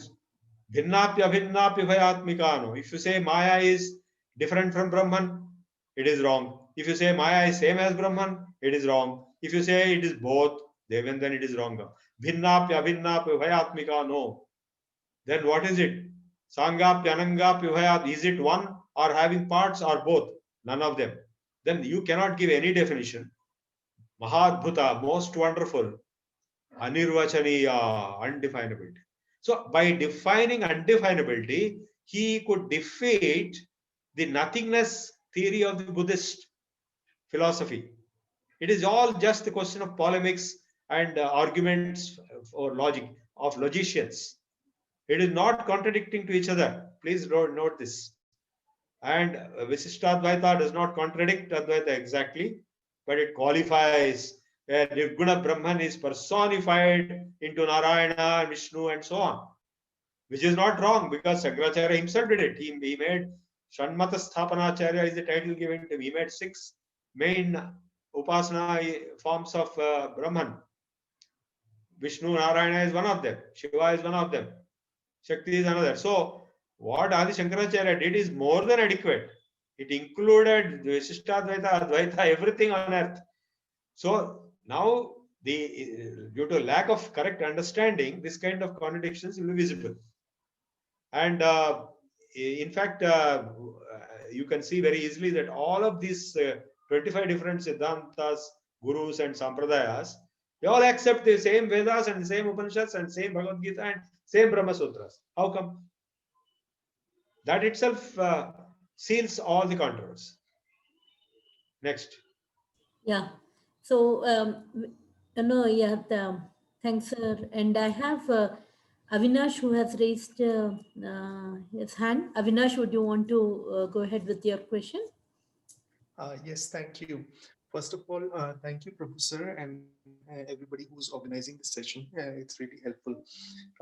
bhinnapya bhayatmikano. If you say Maya is different from Brahman, it is wrong. If you say Maya is same as Brahman, it is wrong. If you say it is both, then it is wrong. Bhinnapya bhayatmikano. Then what is it? Sangapya bhayat. Is it one or having parts or both? None of them. Then you cannot give any definition. Mahadbhuta, most wonderful. Anirvachaniya, undefinability. So by defining undefinability, he could defeat the nothingness theory of the Buddhist philosophy. It is all just a question of polemics and arguments or logic of logicians. It is not contradicting to each other. Please note this. And Visishtadvaita does not contradict Advaita exactly, but it qualifies. Nirguna Brahman is personified into Narayana, Vishnu, and so on, which is not wrong because Shankaracharya himself did it. He made Shanmata Sthapanacharya is the title given to him. He made 6 main Upasana forms of Brahman. Vishnu, Narayana is one of them. Shiva is one of them. Shakti is another. So, what Adi Shankaracharya did is more than adequate. It included Visishtadvaita, Advaita, everything on earth. So, now, due to lack of correct understanding, this kind of contradictions will be visible. And in fact, you can see very easily that all of these 25 different Siddhantas, Gurus, and Sampradayas, they all accept the same Vedas and the same Upanishads and same Bhagavad Gita and same Brahma Sutras. How come? That itself seals all the controversy. Next. Yeah. So, thanks, sir. And I have Avinash who has raised his hand. Avinash, would you want to go ahead with your question? Yes, thank you. First of all, thank you, Prabhu sir, and everybody who's organizing this session. It's really helpful.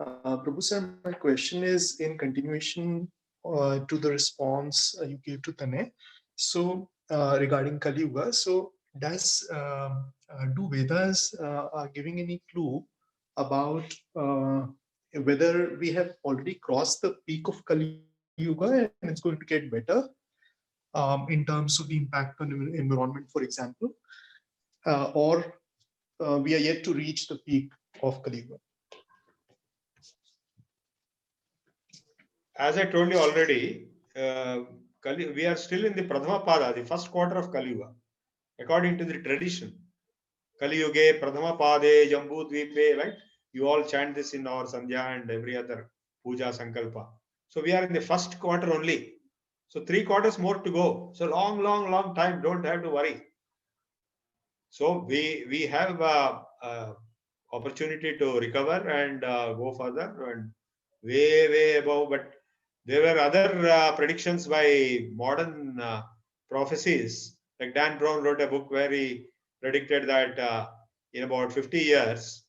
Prabhu sir, my question is in continuation to the response you gave to Tane. So, regarding Kali Yuga, so do Vedas are giving any clue about whether we have already crossed the peak of Kali Yuga and it's going to get better? In terms of the impact on the environment, for example, or we are yet to reach the peak of Kali Yuga? As I told you already, we are still in the Pradhama Pada, the first quarter of Kali Yuga, according to the tradition. Kali Yuge, Pradhama Pade, Jambu Dvipe, right? You all chant this in our Sandhya and every other Puja Sankalpa. So we are in the first quarter only. So 3 quarters more to go. So long time. Don't have to worry. So we have opportunity to recover and go further and way above. But there were other predictions by modern prophecies. Like Dan Brown wrote a book where he predicted that in about 50 years,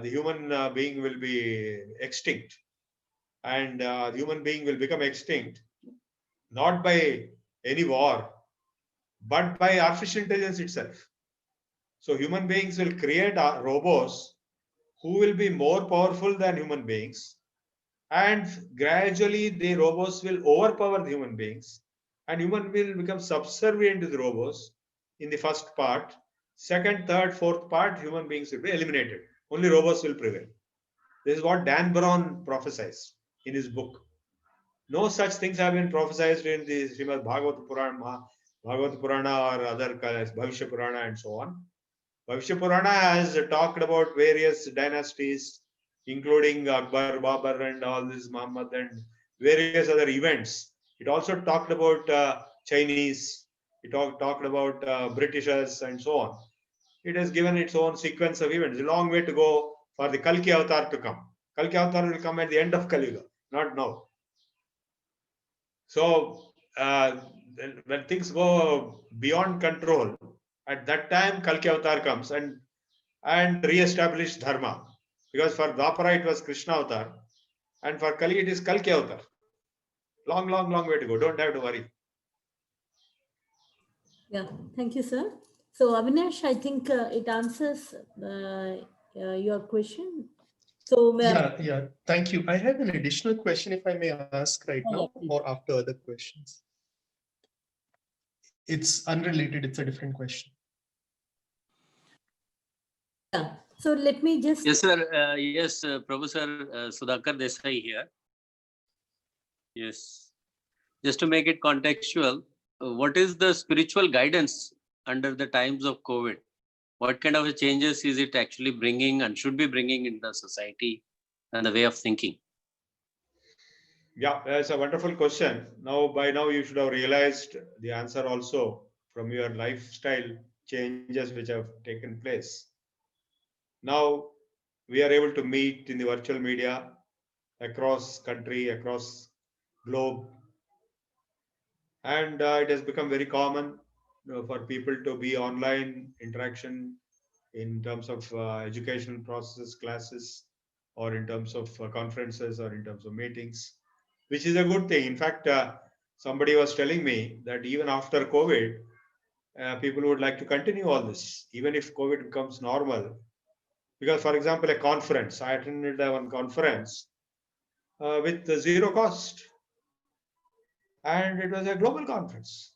the human being will be extinct, and the human being will become extinct not by any war, but by artificial intelligence itself. So human beings will create robots who will be more powerful than human beings, and gradually the robots will overpower the human beings, and human will become subservient to the robots in the first part. Second, third, fourth part, human beings will be eliminated. Only robots will prevail. This is what Dan Brown prophesies in his book. No such things have been prophesied in the Srimad Bhagavad Purana, Bhagavad Purana or other Bhavishya Purana and so on. Bhavishya Purana has talked about various dynasties, including Akbar, Babur, and all this Muhammad and various other events. It also talked about Chinese. It talked about Britishers and so on. It has given its own sequence of events. A long way to go for the Kalki Avatar to come. Kalki Avatar will come at the end of Kali Yuga, not now. So when things go beyond control, at that time Kalki Avatar comes and re-establish dharma. Because for Dwapara it was Krishna Avatar, and for Kali it is Kalki Avatar. Long, long, long way to go. Don't have to worry. Yeah, thank you, sir. So, Avinash, I think it answers your question. So, Yeah. Thank you. I have an additional question, if I may ask right now, yeah, please. or after other questions. It's unrelated. It's a different question. Yeah. So let me just. Yes, sir. Yes, Professor Sudhakar Desai here. Yes. Just to make it contextual, what is the spiritual guidance under the times of COVID? What kind of changes is it actually bringing and should be bringing in the society and the way of thinking? Yeah, that's a wonderful question. By now, you should have realized the answer also from your lifestyle changes which have taken place. Now, we are able to meet in the virtual media across country, across globe, and it has become very common for people to be online interaction in terms of educational processes, classes, or in terms of conferences, or in terms of meetings, which is a good thing. In fact, somebody was telling me that even after COVID, people would like to continue all this, even if COVID becomes normal. Because, for example, a conference, I attended one conference with zero cost, and it was a global conference.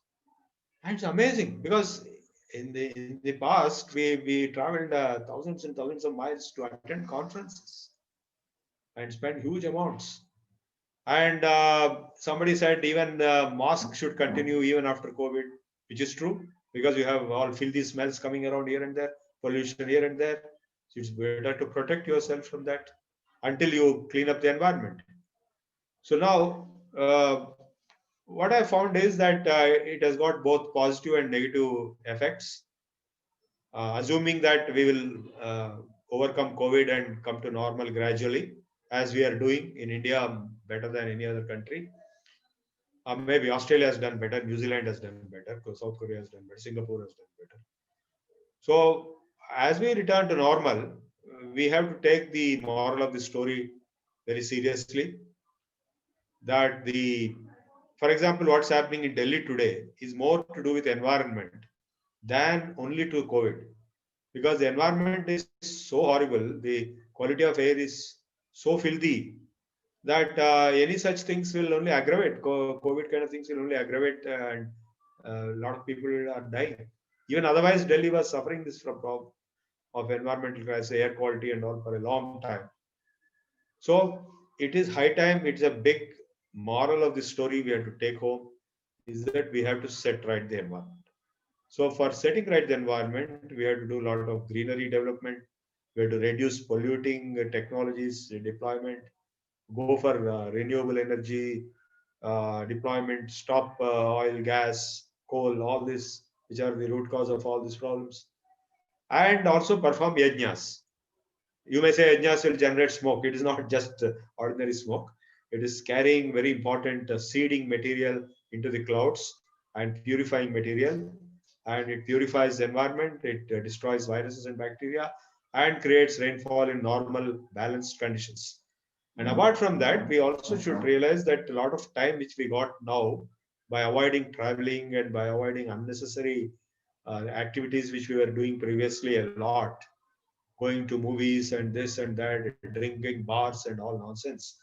And it's amazing because in the past we traveled thousands and thousands of miles to attend conferences and spend huge amounts. And somebody said even the mosque should continue even after COVID, which is true, because you have all filthy smells coming around here and there, pollution here and there. So it's better to protect yourself from that until you clean up the environment. So now, what I found is that it has got both positive and negative effects. Assuming that we will overcome COVID and come to normal gradually, as we are doing in India better than any other country. Maybe Australia has done better, New Zealand has done better, because South Korea has done better, Singapore has done better. So as we return to normal, we have to take the moral of the story very seriously. That for example, what's happening in Delhi today is more to do with environment than only to COVID. Because the environment is so horrible, the quality of air is so filthy that any such things will only aggravate. COVID kind of things will only aggravate, and a lot of people are dying. Even otherwise, Delhi was suffering this from problem of environmental crisis, air quality, and all for a long time. So it is high time. It's a big moral of the story we have to take home is that we have to set right the environment. So for setting right the environment, we have to do a lot of greenery development. We have to reduce polluting technologies deployment, go for renewable energy deployment, stop oil, gas, coal, all this, which are the root cause of all these problems. And also perform yajnas. You may say yajnas will generate smoke. It is not just ordinary smoke. It is carrying very important seeding material into the clouds, and purifying material, and it purifies the environment, it destroys viruses and bacteria, and creates rainfall in normal balanced conditions. And apart from that, we also should realize that a lot of time which we got now by avoiding traveling and by avoiding unnecessary activities which we were doing previously a lot, going to movies and this and that, drinking bars and all nonsense.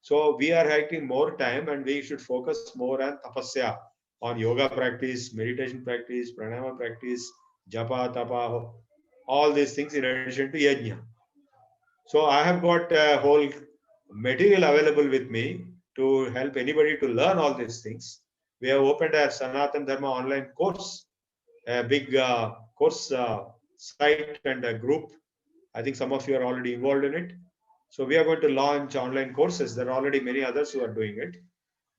So we are having more time and we should focus more on tapasya, on yoga practice, meditation practice, pranayama practice, japa, tapa, all these things in addition to yajna. So I have got a whole material available with me to help anybody to learn all these things. We have opened a Sanatan Dharma online course, a big course site and a group. I think some of you are already involved in it. So we are going to launch online courses. There are already many others who are doing it,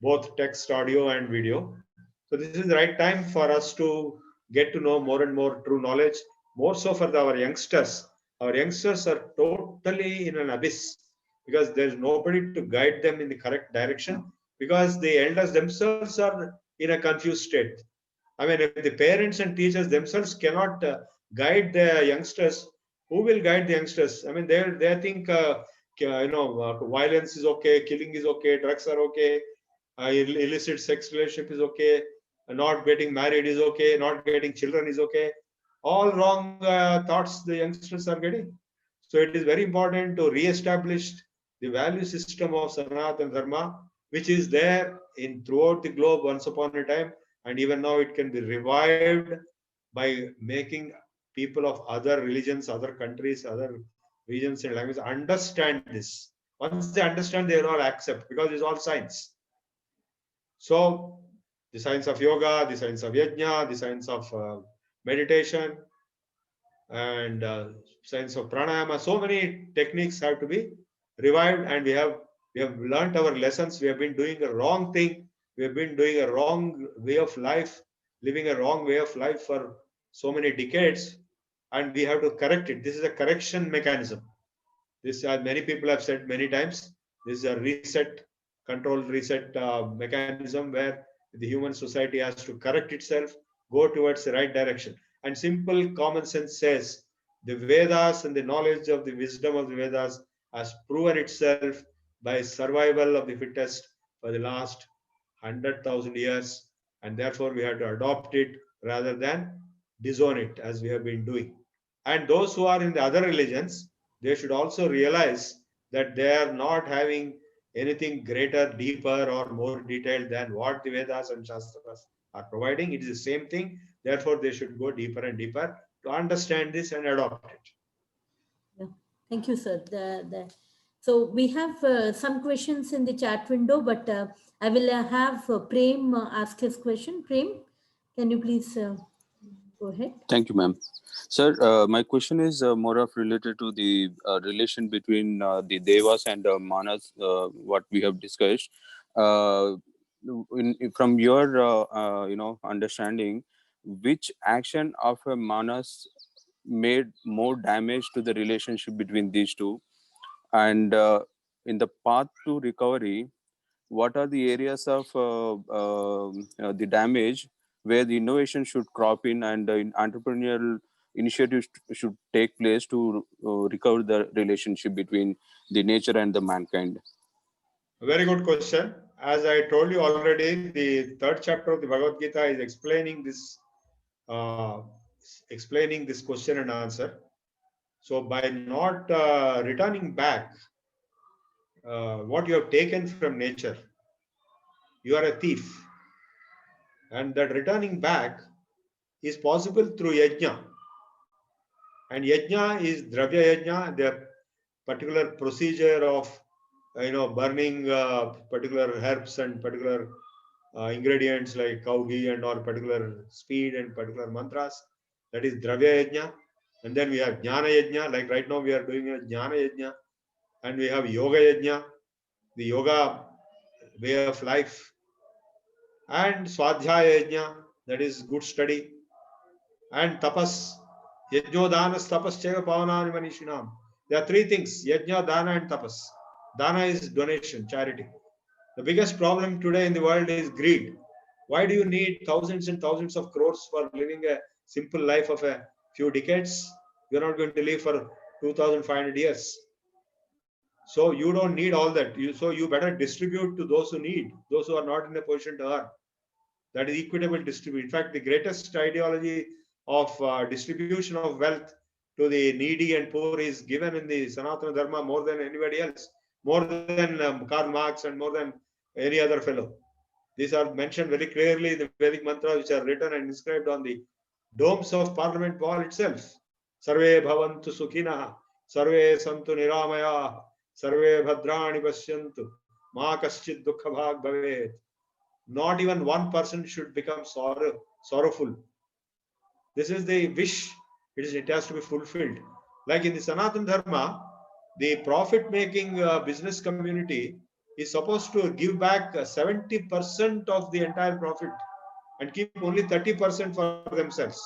both text, audio, and video. So this is the right time for us to get to know more and more true knowledge, more so for our youngsters. Our youngsters are totally in an abyss because there's nobody to guide them in the correct direction because the elders themselves are in a confused state. I mean, if the parents and teachers themselves cannot guide the youngsters, who will guide the youngsters? I mean, they think violence is okay, killing is okay, drugs are okay, illicit sex relationship is okay, not getting married is okay, not getting children is okay. All wrong thoughts the youngsters are getting. So it is very important to re-establish the value system of Sanatana Dharma, which is there in throughout the globe once upon a time, and even now it can be revived by making people of other religions, other countries, other regions and languages understand this. Once they understand, they will all accept because it's all science. So the science of yoga, the science of yajna, the science of meditation, and science of pranayama, so many techniques have to be revived, and we have learned our lessons. We have been doing a wrong thing. We have been doing a wrong way of life, living a wrong way of life for so many decades, and we have to correct it. This is a correction mechanism. This, many people have said many times, this is a reset, controlled reset mechanism where the human society has to correct itself, go towards the right direction. And simple common sense says the Vedas and the knowledge of the wisdom of the Vedas has proven itself by survival of the fittest for the last 100,000 years, and therefore we have to adopt it rather than disown it as we have been doing. And those who are in the other religions, they should also realize that they are not having anything greater, deeper, or more detailed than what the Vedas and Shastras are providing. It is the same thing. Therefore, they should go deeper and deeper to understand this and adopt it. Yeah. Thank you, sir. So we have some questions in the chat window, but I will have Prem ask his question. Prem, can you please go ahead? Thank you, ma'am. Sir, my question is more of related to the relation between the Devas and Manas, what we have discussed. From your, understanding, which action of a Manas made more damage to the relationship between these two? And in the path to recovery, what are the areas of the damage where the innovation should crop in and entrepreneurial initiatives should take place to recover the relationship between the nature and the mankind? Very good question. As I told you already, the third chapter of the Bhagavad Gita is explaining this question and answer. So by not returning back what you have taken from nature, you are a thief. And that returning back is possible through yajna. And yajna is dravya yajna, the particular procedure of burning particular herbs and particular ingredients like cow ghee and or particular speed and particular mantras. That is dravya yajna. And then we have jnana yajna, like right now we are doing a jnana yajna. And we have yoga yajna, the yoga way of life. And swadhyaya yajna, that is good study. And tapas, yajnodanas tapas cheva pavanani manishinam. There are three things: yajna, dana, and tapas. Dana is donation, charity. The biggest problem today in the world is greed. Why do you need thousands and thousands of crores for living a simple life of a few decades? You're not going to live for 2,500 years. So you don't need all that. So you better distribute to those who need, those who are not in a position to earn. That is equitable distribution. In fact, the greatest ideology of distribution of wealth to the needy and poor is given in the Sanatana Dharma more than anybody else, more than Karl Marx and more than any other fellow. These are mentioned very clearly in the Vedic mantras, which are written and inscribed on the domes of Parliament wall itself. Sarve bhavantu sukhina, sarve santu niramaya, sarve bhadrani pasyantu, ma kaschid dukkha bhag bhavet. Not even one person should become sorrowful. This is the wish. It has to be fulfilled. Like in the Sanatana Dharma, the profit-making business community is supposed to give back 70% of the entire profit and keep only 30% for themselves.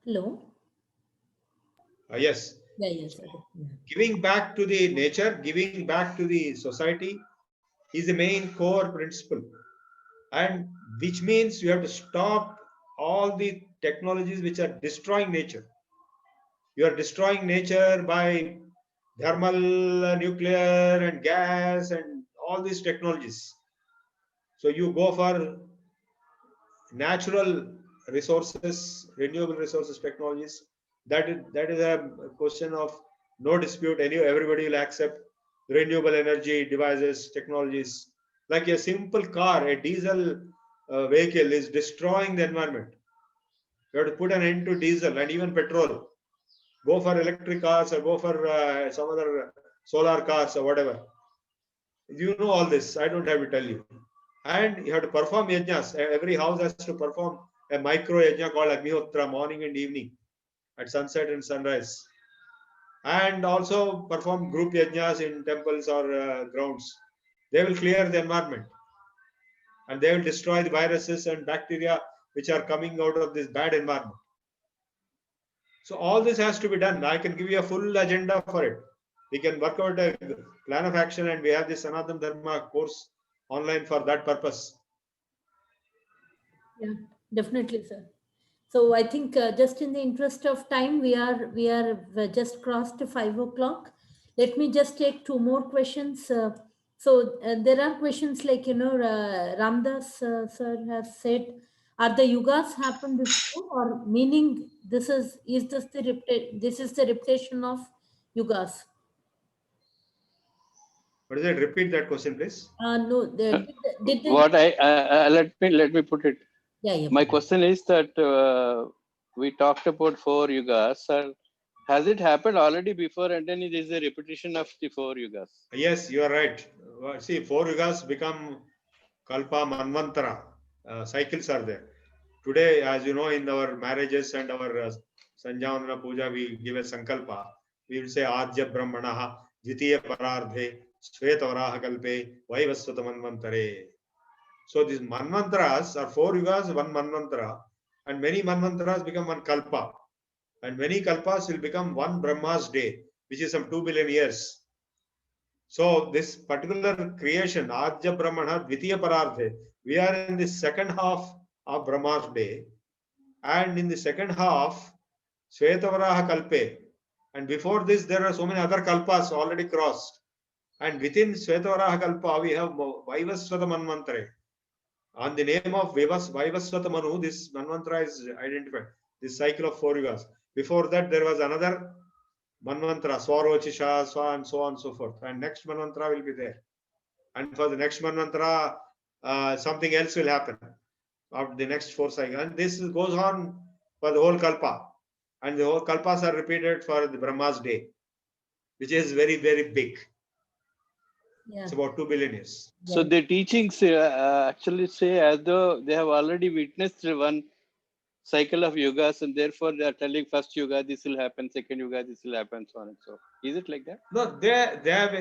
Hello. Yes. Yeah, yes. Okay. Yeah. Giving back to the nature, giving back to the society is the main core principle. And which means you have to stop all the technologies which are destroying nature. You are destroying nature by thermal, nuclear, and gas, and all these technologies. So you go for natural resources, renewable resources technologies. That is a question of no dispute. Everybody will accept renewable energy devices, technologies. Like a simple car, a diesel vehicle is destroying the environment. You have to put an end to diesel and even petrol. Go for electric cars or go for some other solar cars or whatever. You know all this. I don't have to tell you. And you have to perform yajnas. Every house has to perform a micro yajna called Agnihotra morning and evening at sunset and sunrise. And also perform group yajnas in temples or grounds. They will clear the environment and they will destroy the viruses and bacteria which are coming out of this bad environment. So all this has to be done. I can give you a full agenda for it. We can work out a plan of action and we have the Sanatana Dharma course online for that purpose. Yeah, definitely, sir. So I think just in the interest of time, we just crossed to 5 o'clock. Let me just take two more questions. There are questions like Ramdas sir has said, are the yugas happened before, or meaning this is the repetition of yugas? What is it? Repeat that question, please. No, did the What let me put it. yeah. My question is that we talked about 4 yugas. Has it happened already before, and then it is a repetition of the 4 yugas? Yes, you are right. See, 4 yugas become kalpa, manvantara. Cycles are there. Today, as you know, in our marriages and our Sanjavana Puja, we give a sankalpa. We will say Adya Brahmanaha, Dvitiya Parardhe, Svetavaraha Kalpe, Vaivasvata Manvantare. So these manvantras are 4 yugas, one manvantara, and many manvantras become one kalpa. And many kalpas will become one Brahma's day, which is some 2 billion years. So this particular creation, Adya Brahmana, Dvitiya Parardhe, we are in the second half of Brahma's day. And in the second half, Svetavaraha Kalpe. And before this, there are so many other kalpas already crossed. And within Svetavaraha Kalpa, we have Vaivasvata Manvantare. On the name of Vaivasvata Manu, this Manvantara is identified. This cycle of 4 yugas. Before that, there was another Manvantara, Swarochisha, so on and so forth. And next Manvantara will be there. And for the next Manvantara, something else will happen after the next 4 cycles. And this goes on for the whole Kalpa. And the whole Kalpas are repeated for the Brahma's day, which is very, very big. Yeah. It's about 2 billion years. So the teachings actually say as though they have already witnessed one cycle of yugas, and therefore they are telling first yuga this will happen, second yuga this will happen, so on and so. Is it like that? No, they have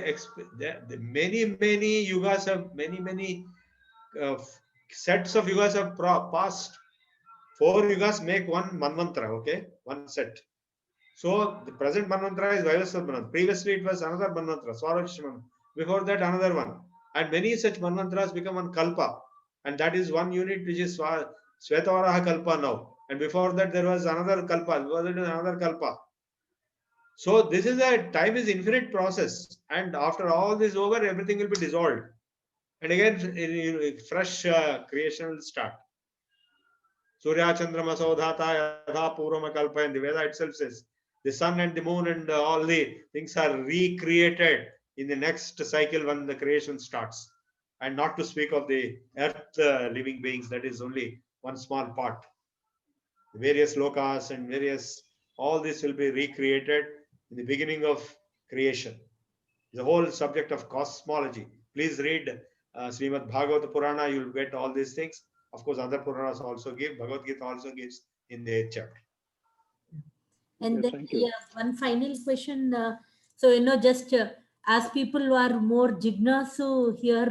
many yugas have many sets of yugas have passed. 4 yugas make one manvantara, okay, one set. So the present Manvantara is Vaivasvat Manvantara. Previously it was another Manvantara, Swarajya Manvantara. Before that another one. And many such Manvantaras become one Kalpa. And that is one unit which is Svetavaraha Kalpa now. And before that there was another Kalpa. Before that another Kalpa. So this is a time is infinite process. And after all this over, everything will be dissolved. And again, fresh creation will start. Surya Chandrama Saudhata Yadha Purama Kalpa, and the Veda itself says the sun and the moon and all the things are recreated in the next cycle when the creation starts. And not to speak of the earth living beings, that is only one small part. The various lokas and various, all this will be recreated in the beginning of creation. The whole subject of cosmology. Please read Srimad Bhagavata Purana, you will get all these things. Of course, other Puranas also give, Bhagavad Gita also gives in the 8th chapter. And Yeah, then, thank you. yeah, one final question. So, just as people who are more jignasu here,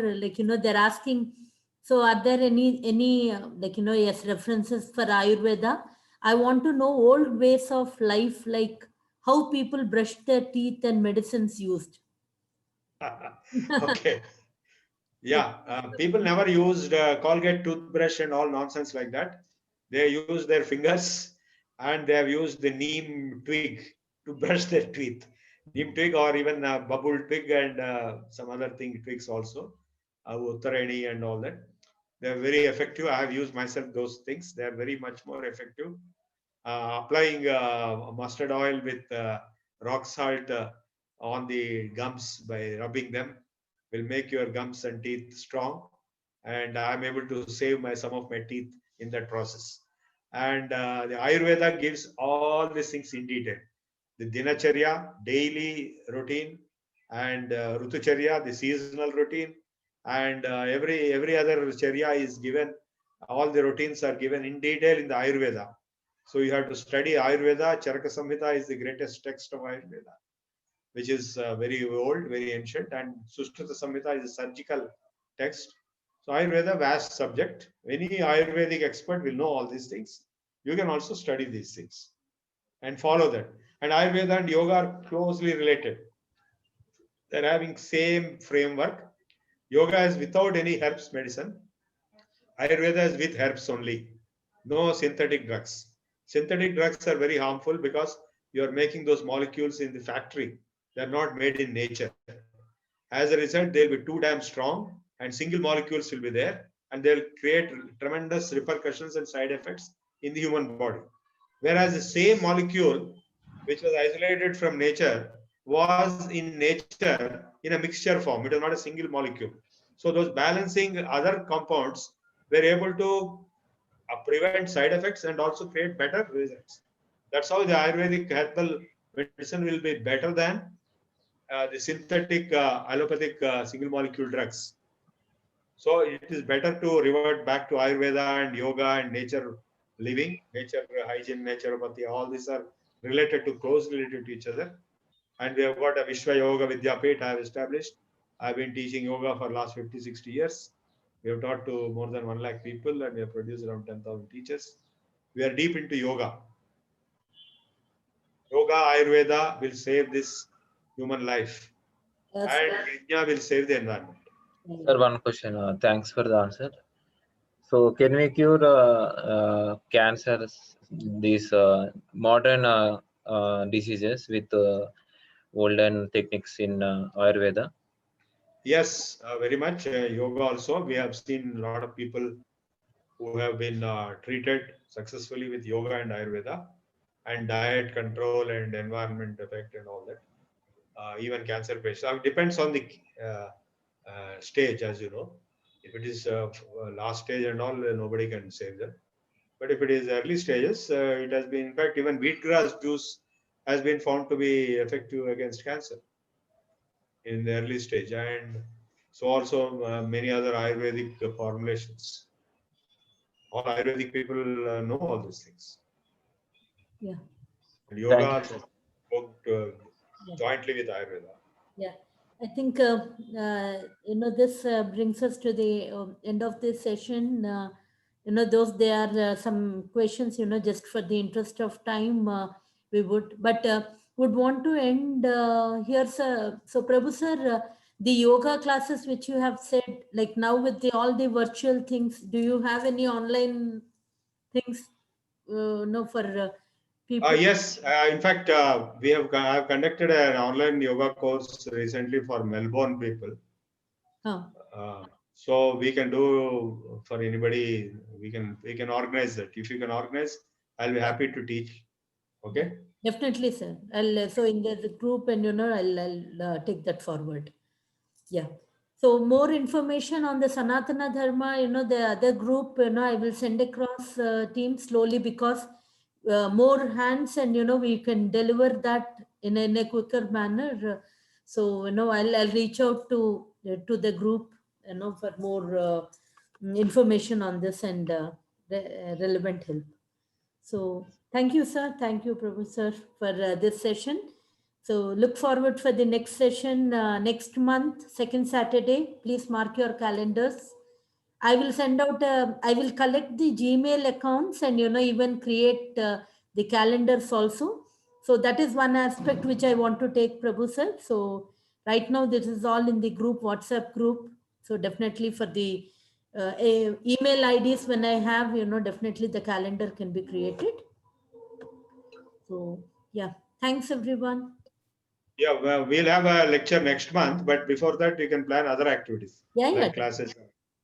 they're asking, so are there any yes, references for Ayurveda? I want to know old ways of life, like how people brush their teeth and medicines used. Okay. Yeah, people never used Colgate toothbrush and all nonsense like that. They use their fingers and they have used the neem twig to brush their teeth. Neem twig or even bubble twig and some other twigs also, uttareni and all that. They are very effective. I have used myself those things. They are very much more effective. Applying mustard oil with rock salt on the gums by rubbing them will make your gums and teeth strong. And I'm able to save some of my teeth in that process. And the Ayurveda gives all these things in detail. The Dinacharya, daily routine, and Rutucharya, the seasonal routine, and every other charya is given. All the routines are given in detail in the Ayurveda. So you have to study Ayurveda. Charaka Samhita is the greatest text of Ayurveda, which is very old, very ancient, and Sushruta Samhita is a surgical text. So Ayurveda, vast subject. Any Ayurvedic expert will know all these things. You can also study these things and follow that. And Ayurveda and yoga are closely related. They're having same framework. Yoga is without any herbs medicine. Ayurveda is with herbs only. No synthetic drugs. Synthetic drugs are very harmful because you are making those molecules in the factory. They are not made in nature. As a result, they'll be too damn strong and single molecules will be there and they'll create tremendous repercussions and side effects in the human body. Whereas the same molecule, which was isolated from nature, was in nature in a mixture form. It was not a single molecule. So those balancing other compounds were able to prevent side effects and also create better results. That's how the Ayurvedic herbal medicine will be better than the synthetic allopathic single molecule drugs. So it is better to revert back to Ayurveda and yoga and nature living, nature hygiene, naturopathy. All these are related to closely related to each other. And we have got a Vishwa Yoga Vidyapit I have established. I've been teaching yoga for last 50, 60 years. We have taught to more than 1 lakh people and we have produced around 10,000 teachers. We are deep into yoga. Yoga, Ayurveda will save this human life Yes. and Yajna will save the environment. Sir, one question. Thanks for the answer. So, can we cure cancers, these modern diseases with olden techniques in Ayurveda? Yes, very much. Yoga also. We have seen a lot of people who have been treated successfully with yoga and Ayurveda and diet control and environment effect and all that. Even cancer patients. It depends on the stage, as you know. If it is last stage and all, nobody can save them. But if it is early stages, it has been, in fact, even wheatgrass juice has been found to be effective against cancer in the early stage. And so also many other Ayurvedic formulations. All Ayurvedic people know all these things. Yeah. And yoga Thank you. also worked jointly with Ayurveda. Yeah, I think this brings us to the end of this session. Those there are some questions. Just for the interest of time, we would. But would want to end here, sir. So, Prabhu sir, the yoga classes which you have said, like now with all the virtual things, do you have any online things? No, for people. Yes, in fact, I have conducted an online yoga course recently for Melbourne people. Huh. So we can do for anybody. We can organize that. If you can organize, I'll be happy to teach. Okay. Definitely, sir. I'll so in the group, and I'll take that forward. Yeah. So more information on the Sanatana Dharma, the other group, I will send across team slowly, because more hands, and we can deliver that in a quicker manner. So I'll reach out to the group, for more information on this and relevant help. So thank you, sir. Thank you, Professor, for this session. So look forward for the next session next month, second Saturday. Please mark your calendars. I will send out, I will collect the Gmail accounts, and, even create the calendars also. So that is one aspect which I want to take, Prabhu sir. So right now, this is all in the group, WhatsApp group. So definitely for the email IDs, when I have, definitely the calendar can be created. So yeah, thanks everyone. Yeah, well, we'll have a lecture next month, but before that, you can plan other activities like classes.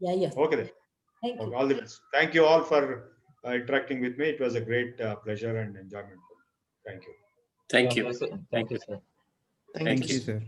Yeah. Okay, then. Thank you. All the best. Thank you all for interacting with me. It was a great pleasure and enjoyment. Thank you. Thank you. Thank you, sir. Thank Thank you. you, sir.